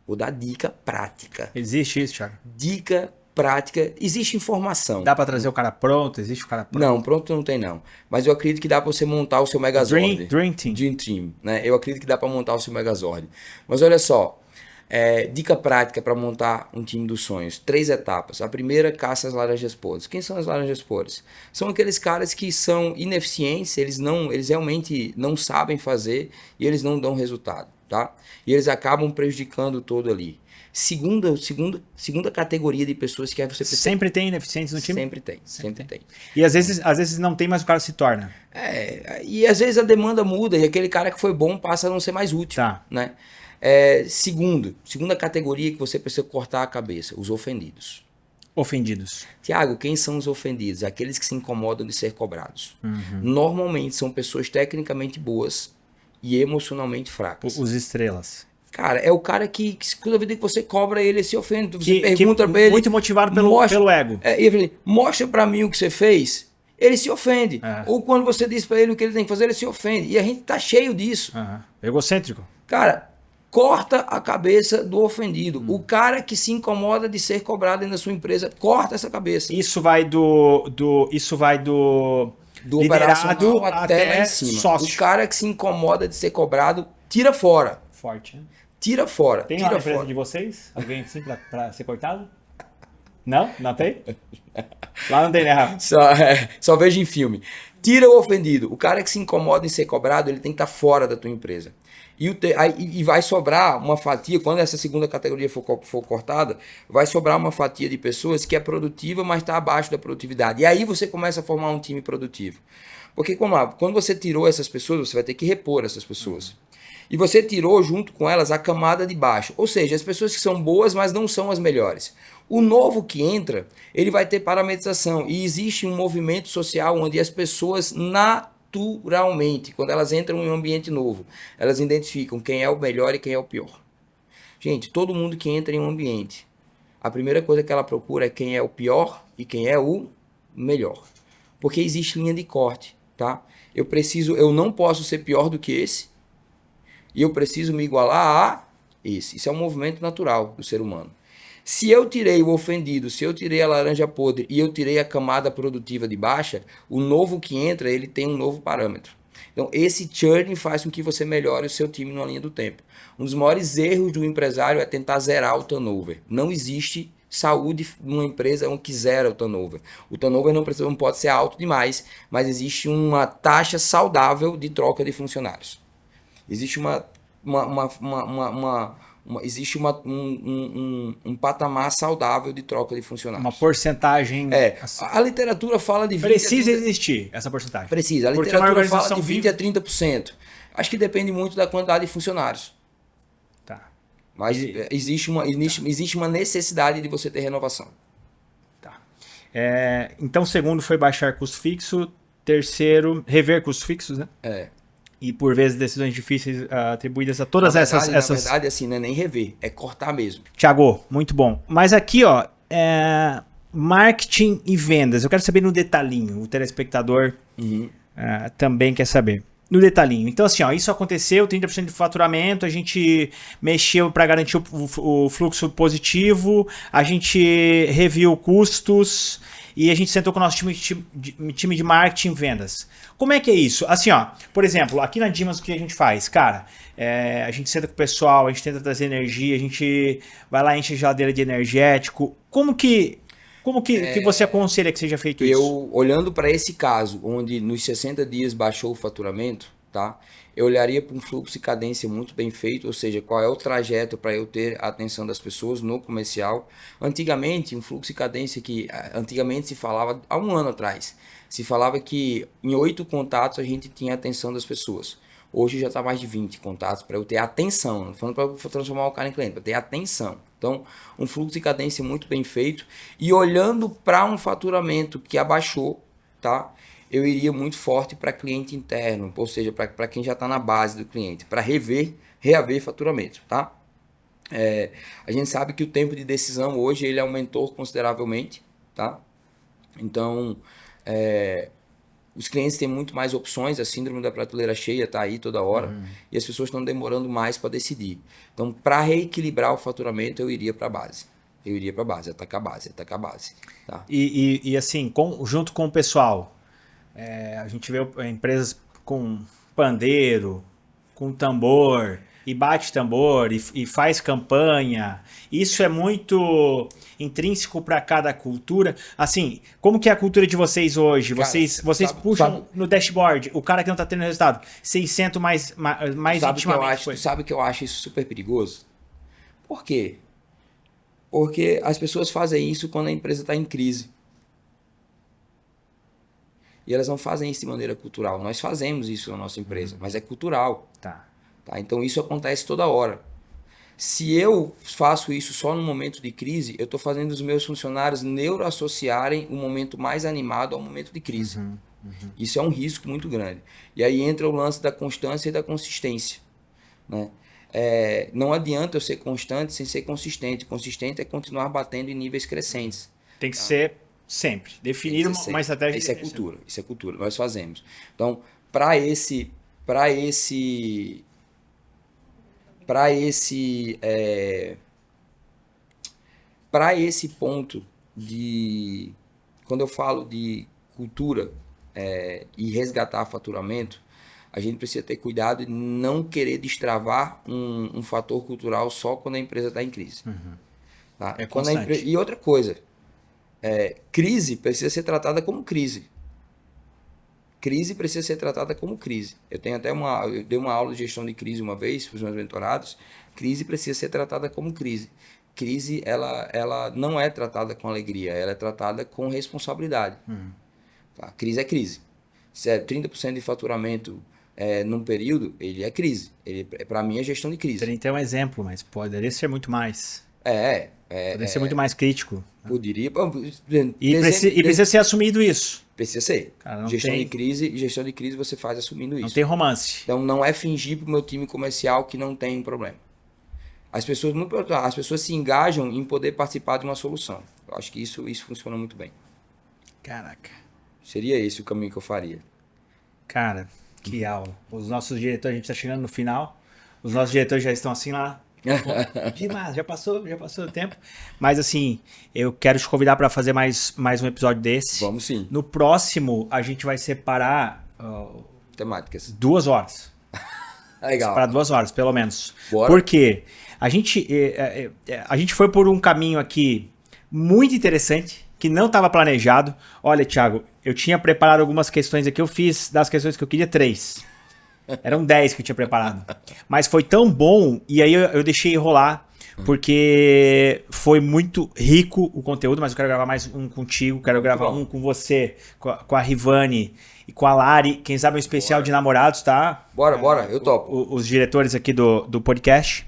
Vou dar dica prática. Existe isso, Thiago? Dica prática. Existe informação. Dá para trazer o cara pronto? Existe o cara pronto? Não, pronto não tem não. Mas eu acredito que dá para você montar o seu Megazord. Dream Team. Dream Team, né? Eu acredito que dá para montar o seu Megazord. Mas olha só. Dica prática para montar um time dos sonhos. 3 etapas. A primeira, caça as laranjas podres. Quem são as laranjas podres? São aqueles caras que são ineficientes, eles realmente não sabem fazer e eles não dão resultado, tá? E eles acabam prejudicando todo ali. Segunda categoria de pessoas que você precisa... Sempre tem ineficientes no time? Sempre tem. E às vezes não tem, mas o cara se torna. E às vezes a demanda muda e aquele cara que foi bom passa a não ser mais útil, tá, né? Segunda categoria que você precisa cortar a cabeça, os ofendidos. Ofendidos. Tiago, quem são os ofendidos? Aqueles que se incomodam de ser cobrados. Normalmente são pessoas tecnicamente boas e emocionalmente fracas. Os estrelas. Cara, é o cara que toda vez que você cobra ele se ofende. Você pergunta pra ele... Muito motivado pelo ego. E ele fala, mostra pra mim o que você fez. Ele se ofende. Ou quando você diz pra ele o que ele tem que fazer, ele se ofende. E a gente tá cheio disso. Egocêntrico. Cara... Corta a cabeça do ofendido. O cara que se incomoda de ser cobrado dentro da sua empresa, corta essa cabeça. Isso vai do operacional até lá em cima. Sócio. O cara que se incomoda de ser cobrado, tira fora. Forte, né? Tira fora. Tem uma empresa de vocês? Alguém assim pra ser cortado? Não? Não tem? Lá não tem, né, Rafa? Só vejo em filme. Tira o ofendido. O cara que se incomoda em ser cobrado, ele tem que estar fora da tua empresa. E vai sobrar uma fatia, quando essa segunda categoria for cortada, vai sobrar uma fatia de pessoas que é produtiva, mas está abaixo da produtividade. E aí você começa a formar um time produtivo. Porque quando você tirou essas pessoas, você vai ter que repor essas pessoas. E você tirou junto com elas a camada de baixo. Ou seja, as pessoas que são boas, mas não são as melhores. O novo que entra, ele vai ter parametrização. E existe um movimento social onde as pessoas naturalmente, quando elas entram em um ambiente novo, elas identificam quem é o melhor e quem é o pior. Gente, todo mundo que entra em um ambiente, a primeira coisa que ela procura é quem é o pior e quem é o melhor. Porque existe linha de corte, tá? Eu não posso ser pior do que esse e eu preciso me igualar a esse. Isso é um movimento natural do ser humano. Se eu tirei o ofendido, se eu tirei a laranja podre e eu tirei a camada produtiva de baixa, o novo que entra, ele tem um novo parâmetro. Então, esse churn faz com que você melhore o seu time numa linha do tempo. Um dos maiores erros do empresário é tentar zerar o turnover. Não existe saúde numa empresa que zera o turnover. O turnover não pode ser alto demais, mas existe uma taxa saudável de troca de funcionários. Existe existe um patamar saudável de troca de funcionários. Uma porcentagem... A literatura fala de 20%. Precisa existir essa porcentagem. Precisa. A literatura fala de 20% a 30%. Acho que depende muito da quantidade de funcionários. Tá. Mas existe uma necessidade de você ter renovação. Tá. Então, segundo foi baixar custo fixo. Terceiro, rever custos fixos, né? E por vezes decisões difíceis atribuídas a todas essas... Na verdade, assim, não é nem rever, é cortar mesmo. Thiago, muito bom. Mas aqui, ó, marketing e vendas. Eu quero saber no detalhinho. O telespectador também quer saber. no detalhinho. Então, assim, ó, isso aconteceu, 30% de faturamento, a gente mexeu para garantir o fluxo positivo, a gente reviu custos e a gente sentou com o nosso time de marketing e vendas. Como é que é isso? Assim, ó, por exemplo, aqui na Dimas, o que a gente faz? Cara, a gente senta com o pessoal, a gente tenta trazer energia, a gente vai lá, enche a geladeira de energético. Como que você aconselha que seja feito isso? Eu, olhando para esse caso, onde nos 60 dias baixou o faturamento, tá? Eu olharia para um fluxo e cadência muito bem feito, ou seja, qual é o trajeto para eu ter a atenção das pessoas no comercial. Antigamente, um fluxo e cadência que antigamente se falava, há um ano atrás, se falava que em 8 contatos a gente tinha a atenção das pessoas. Hoje já está mais de 20 contatos para eu ter atenção, não falando para transformar o cara em cliente, para ter atenção. Então, um fluxo de cadência muito bem feito e olhando para um faturamento que abaixou, tá? Eu iria muito forte para cliente interno, ou seja, para quem já está na base do cliente, para reaver faturamento, tá? A gente sabe que o tempo de decisão hoje ele aumentou consideravelmente, tá? Então, os clientes têm muito mais opções, a síndrome da prateleira cheia está aí toda hora, e as pessoas estão demorando mais para decidir. Então, para reequilibrar o faturamento, eu iria para a base. Atacar a base. Tá? E assim, junto com o pessoal, a gente vê empresas com pandeiro, com tambor, e bate tambor, e faz campanha. Isso é muito intrínseco para cada cultura. Assim, como que é a cultura de vocês hoje? Cara, vocês puxam no dashboard, o cara que não está tendo resultado, 600 mais intimamente. Sabe que eu acho isso super perigoso? Por quê? Porque as pessoas fazem isso quando a empresa está em crise. E elas não fazem isso de maneira cultural. Nós fazemos isso na nossa empresa, mas é cultural. Tá? Então isso acontece toda hora. Se eu faço isso só no momento de crise, eu estou fazendo os meus funcionários neuroassociarem o momento mais animado ao momento de crise. Isso é um risco muito grande. E aí entra o lance da constância e da consistência. Né? Não adianta eu ser constante sem ser consistente. Consistente é continuar batendo em níveis crescentes. Tem que ser sempre. Definir uma estratégia. Isso é cultura. Nós fazemos. Então, para esse ponto de... Quando eu falo de cultura e resgatar faturamento, a gente precisa ter cuidado e não querer destravar um fator cultural só quando a empresa está em crise. Tá? E outra coisa, crise precisa ser tratada como crise. Crise precisa ser tratada como crise. Eu dei uma aula de gestão de crise uma vez para os meus mentorados. Crise precisa ser tratada como crise. Crise, ela não é tratada com alegria, ela é tratada com responsabilidade. Tá? Crise é crise. Se é 30% de faturamento num período, ele é crise. Para mim, é gestão de crise. 30 é um exemplo, mas poderia ser muito mais. Poderia ser muito mais crítico. Poderia. E precisa ser assumido isso. Precisa ser. Cara, gestão de crise você faz assumindo isso. Não tem romance. Então não é fingir pro meu time comercial que não tem problema. As pessoas se engajam em poder participar de uma solução. Eu acho que isso funciona muito bem. Caraca. Seria esse o caminho que eu faria. Cara, que aula. Os nossos diretores, a gente tá chegando no final. Os nossos diretores já estão assim lá. Demais, já passou o tempo. Mas assim, eu quero te convidar para fazer mais um episódio desse. Vamos sim. No próximo, a gente vai separar temáticas. 2 horas. Legal. Separar 2 horas, pelo menos. Bora. Por quê? A gente foi por um caminho aqui muito interessante, que não estava planejado. Olha, Thiago, eu tinha preparado algumas questões aqui. Eu fiz das questões que eu queria 3. Eram 10 que eu tinha preparado. Mas foi tão bom, e aí eu deixei rolar, porque foi muito rico o conteúdo, mas eu quero gravar mais um contigo, quero gravar um com você, com a Rivane e com a Lari, quem sabe um especial de namorados, tá? Bora, eu topo. Os diretores aqui do podcast.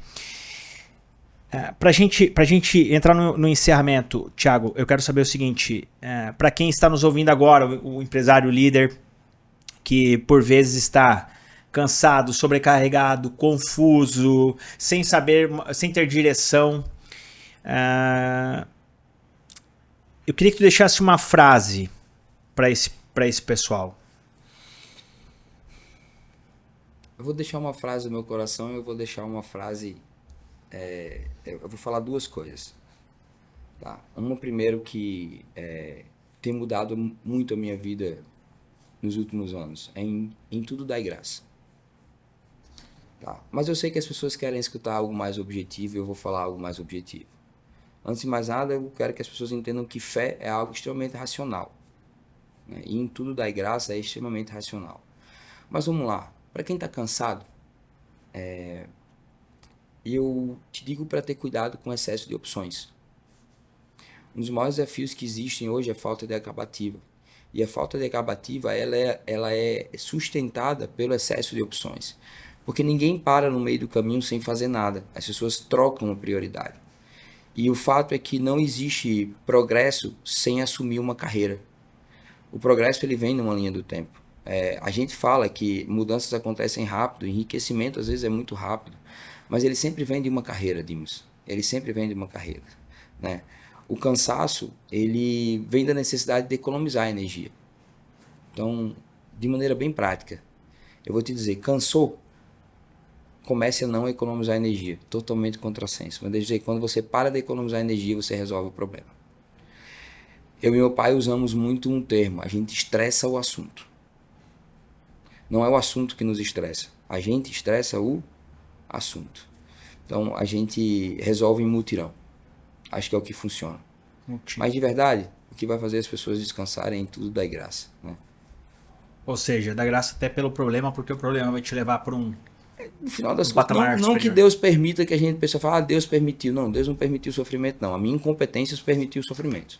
Pra gente entrar no encerramento, Thiago, eu quero saber o seguinte, para quem está nos ouvindo agora, o empresário líder, que por vezes está cansado, sobrecarregado, confuso, sem ter direção. Eu queria que tu deixasse uma frase para esse pessoal. Eu vou deixar uma frase do meu coração e eu vou deixar uma frase... eu vou falar duas coisas. Tá? Uma primeiro que tem mudado muito a minha vida nos últimos anos. Em tudo dai graça. Tá? Mas eu sei que as pessoas querem escutar algo mais objetivo e eu vou falar algo mais objetivo. Antes de mais nada, eu quero que as pessoas entendam que fé é algo extremamente racional. Né? E em tudo dai graça é extremamente racional. Mas vamos lá. Para quem está cansado, eu te digo para ter cuidado com o excesso de opções. Um dos maiores desafios que existem hoje é a falta de acabativa. E a falta de acabativa ela é sustentada pelo excesso de opções. Porque ninguém para no meio do caminho sem fazer nada. As pessoas trocam a prioridade. E o fato é que não existe progresso sem assumir uma carreira. O progresso ele vem numa linha do tempo. A gente fala que mudanças acontecem rápido, enriquecimento às vezes é muito rápido, mas ele sempre vem de uma carreira, Dimas. Ele sempre vem de uma carreira, né? O cansaço, ele vem da necessidade de economizar energia. Então, de maneira bem prática, eu vou te dizer, cansou? Comece a não economizar energia. Totalmente contrassenso. Mas deixa eu dizer, quando você para de economizar energia, você resolve o problema. Eu e meu pai usamos muito um termo. A gente estressa o assunto. Não é o assunto que nos estressa. A gente estressa o assunto. Então, a gente resolve em mutirão. Acho que é o que funciona. Mas, de verdade, o que vai fazer as pessoas descansarem em tudo dá graça. Né? Ou seja, dá graça até pelo problema, porque o problema vai te levar para um... No final das contas, não que Deus permita que a gente pense, Deus permitiu. Não, Deus não permitiu o sofrimento, não. A minha incompetência permitiu o sofrimento.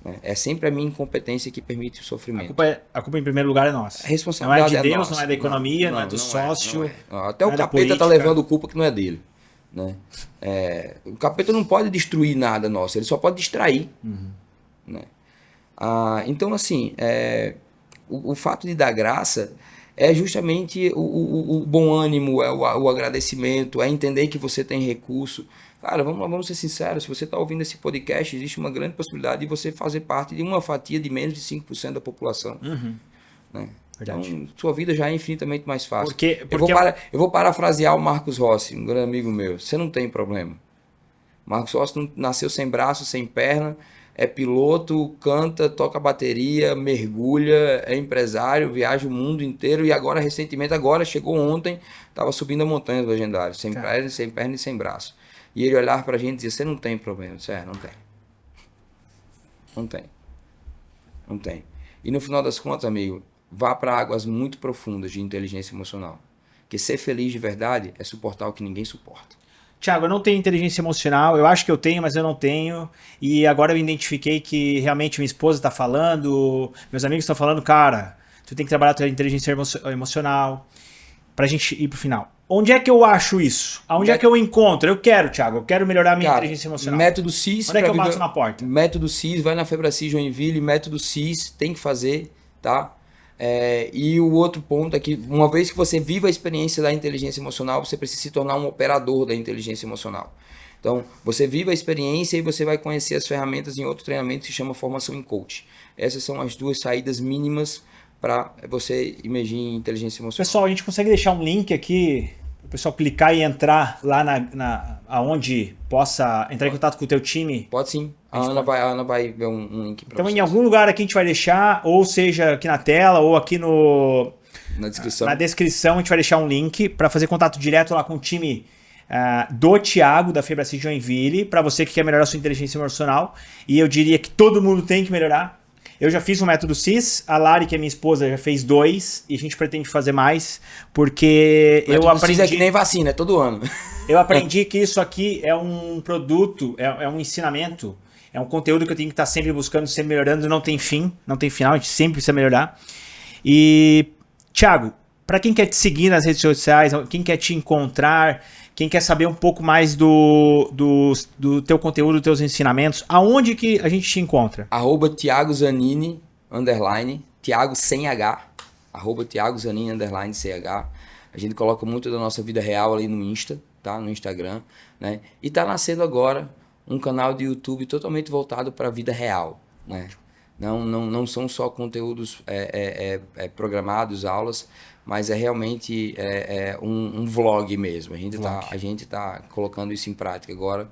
Né? É sempre a minha incompetência que permite o sofrimento. A culpa em primeiro lugar é nossa. A responsabilidade não é de Deus, nossa. não é da economia, não é do sócio. Até o capeta está levando culpa que não é dele. Né? O capeta não pode destruir nada nosso, ele só pode distrair. Né? Então, assim, o fato de dar graça é justamente o bom ânimo, o agradecimento, é entender que você tem recurso. Cara, vamos ser sinceros, se você está ouvindo esse podcast, existe uma grande possibilidade de você fazer parte de uma fatia de menos de 5% da população. Né? Então, sua vida já é infinitamente mais fácil. Eu vou parafrasear o Marcos Rossi, um grande amigo meu. Você não tem problema. Marcos Rossi nasceu sem braço, sem perna, é piloto, canta, toca bateria, mergulha, é empresário, viaja o mundo inteiro e agora, recentemente, chegou ontem, estava subindo a montanha do Legendário, sem perna e sem braço. E ele olhar pra gente e dizer, você não tem problema. Não tem. Não tem. Não tem. E no final das contas, amigo, vá para águas muito profundas de inteligência emocional. Porque ser feliz de verdade é suportar o que ninguém suporta. Tiago, eu não tenho inteligência emocional, eu acho que eu tenho, mas eu não tenho. E agora eu identifiquei que realmente minha esposa está falando, meus amigos estão falando, cara, tu tem que trabalhar a tua inteligência emocional pra gente ir pro final. Onde é que eu acho isso? Aonde é que eu encontro? Eu quero, Tiago, eu quero melhorar a minha inteligência emocional. Método CIS. Onde é que eu passo na porta? Método CIS, vai na Febracis Joinville, método CIS, tem que fazer, tá? E o outro ponto é que, uma vez que você viva a experiência da inteligência emocional, você precisa se tornar um operador da inteligência emocional. Então, você viva a experiência e você vai conhecer as ferramentas em outro treinamento que se chama Formação em Coach. Essas são as duas saídas mínimas para você imergir em inteligência emocional. Pessoal, a gente consegue deixar um link aqui para o pessoal clicar e entrar lá aonde possa entrar em contato com o teu time? Pode sim. A Ana vai ver um link para vocês. Em algum lugar aqui a gente vai deixar, ou seja, aqui na tela, ou aqui na descrição. Na descrição a gente vai deixar um link para fazer contato direto lá com o time do Thiago, da Febracis Joinville, para você que quer melhorar a sua inteligência emocional. E eu diria que todo mundo tem que melhorar. Eu já fiz um método CIS, a Lari, que é minha esposa, já fez 2, e a gente pretende fazer mais, porque eu aprendi... CIS é que nem vacina, é todo ano. Eu aprendi que isso aqui é um produto, é um ensinamento, é um conteúdo que eu tenho que estar sempre buscando, sempre melhorando, não tem fim, não tem final, a gente sempre precisa melhorar. E, Thiago, para quem quer te seguir nas redes sociais, quem quer te encontrar, quem quer saber um pouco mais do teu conteúdo, dos teus ensinamentos, aonde que a gente te encontra? @Thiago Zanini, Thiago sem H, @Thiago Zanini, CH. A gente coloca muito da nossa vida real ali no Insta, tá? No Instagram, né? E tá nascendo agora um canal de YouTube totalmente voltado para a vida real, né? Não são só conteúdos programados, aulas, mas é realmente um vlog mesmo. A gente tá colocando isso em prática agora.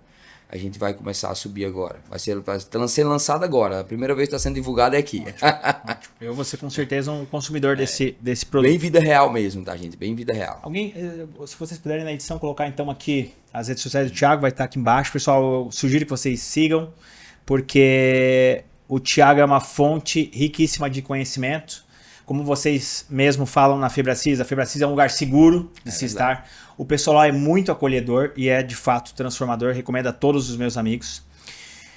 A gente vai começar a subir agora. Vai ser lançado agora. A primeira vez que está sendo divulgado é aqui. Ótimo. Eu vou ser com certeza um consumidor desse produto. Bem vida real mesmo, tá, gente? Bem vida real. Alguém, se vocês puderem na edição colocar então aqui as redes sociais do Thiago, vai estar aqui embaixo. Pessoal, eu sugiro que vocês sigam, porque o Thiago é uma fonte riquíssima de conhecimento. Como vocês mesmo falam na Febracis, a Febracis é um lugar seguro de se estar. O pessoal lá é muito acolhedor e é de fato transformador. Recomendo a todos os meus amigos.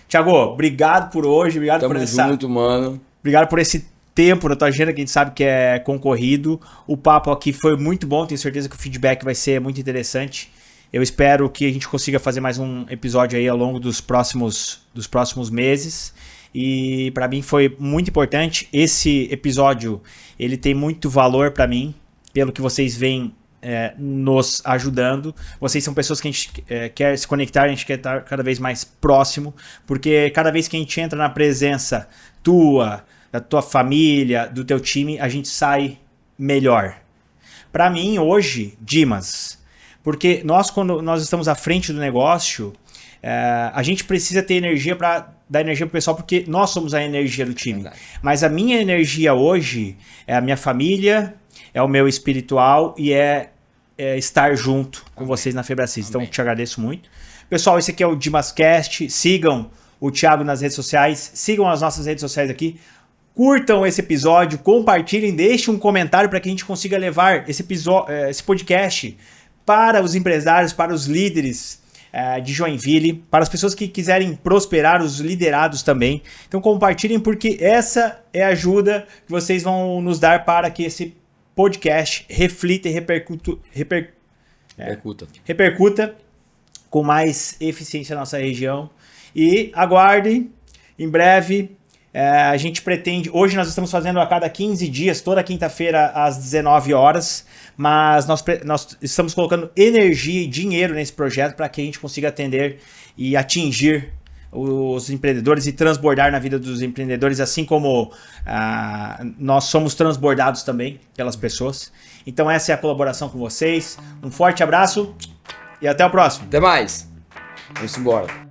Thiago, obrigado por hoje. Obrigado Tamo junto, mano. Obrigado por esse tempo na tua agenda, que a gente sabe que é concorrido. O papo aqui foi muito bom. Tenho certeza que o feedback vai ser muito interessante. Eu espero que a gente consiga fazer mais um episódio aí ao longo dos próximos meses. E para mim foi muito importante. Esse episódio, ele tem muito valor para mim, pelo que vocês vêm nos ajudando. Vocês são pessoas que a gente quer se conectar, a gente quer estar cada vez mais próximo, porque cada vez que a gente entra na presença tua, da tua família, do teu time, a gente sai melhor. Para mim hoje, Dimas, porque quando nós estamos à frente do negócio, a gente precisa ter energia para dar energia pro pessoal, porque nós somos a energia do time. Verdade. Mas a minha energia hoje é a minha família, é o meu espiritual e é estar junto com vocês na Febracis. Então, te agradeço muito. Pessoal, esse aqui é o DimasCast. Sigam o Thiago nas redes sociais. Sigam as nossas redes sociais aqui. Curtam esse episódio, compartilhem, deixem um comentário para que a gente consiga levar esse podcast para os empresários, para os líderes de Joinville, para as pessoas que quiserem prosperar, os liderados também. Então compartilhem, porque essa é a ajuda que vocês vão nos dar para que esse podcast reflita e repercuta com mais eficiência na nossa região. E aguardem, em breve, a gente pretende... Hoje nós estamos fazendo a cada 15 dias, toda quinta-feira às 19 horas, mas nós estamos colocando energia e dinheiro nesse projeto para que a gente consiga atender e atingir os empreendedores e transbordar na vida dos empreendedores, assim como nós somos transbordados também pelas pessoas. Então essa é a colaboração com vocês. Um forte abraço e até o próximo. Até mais. Vamos embora.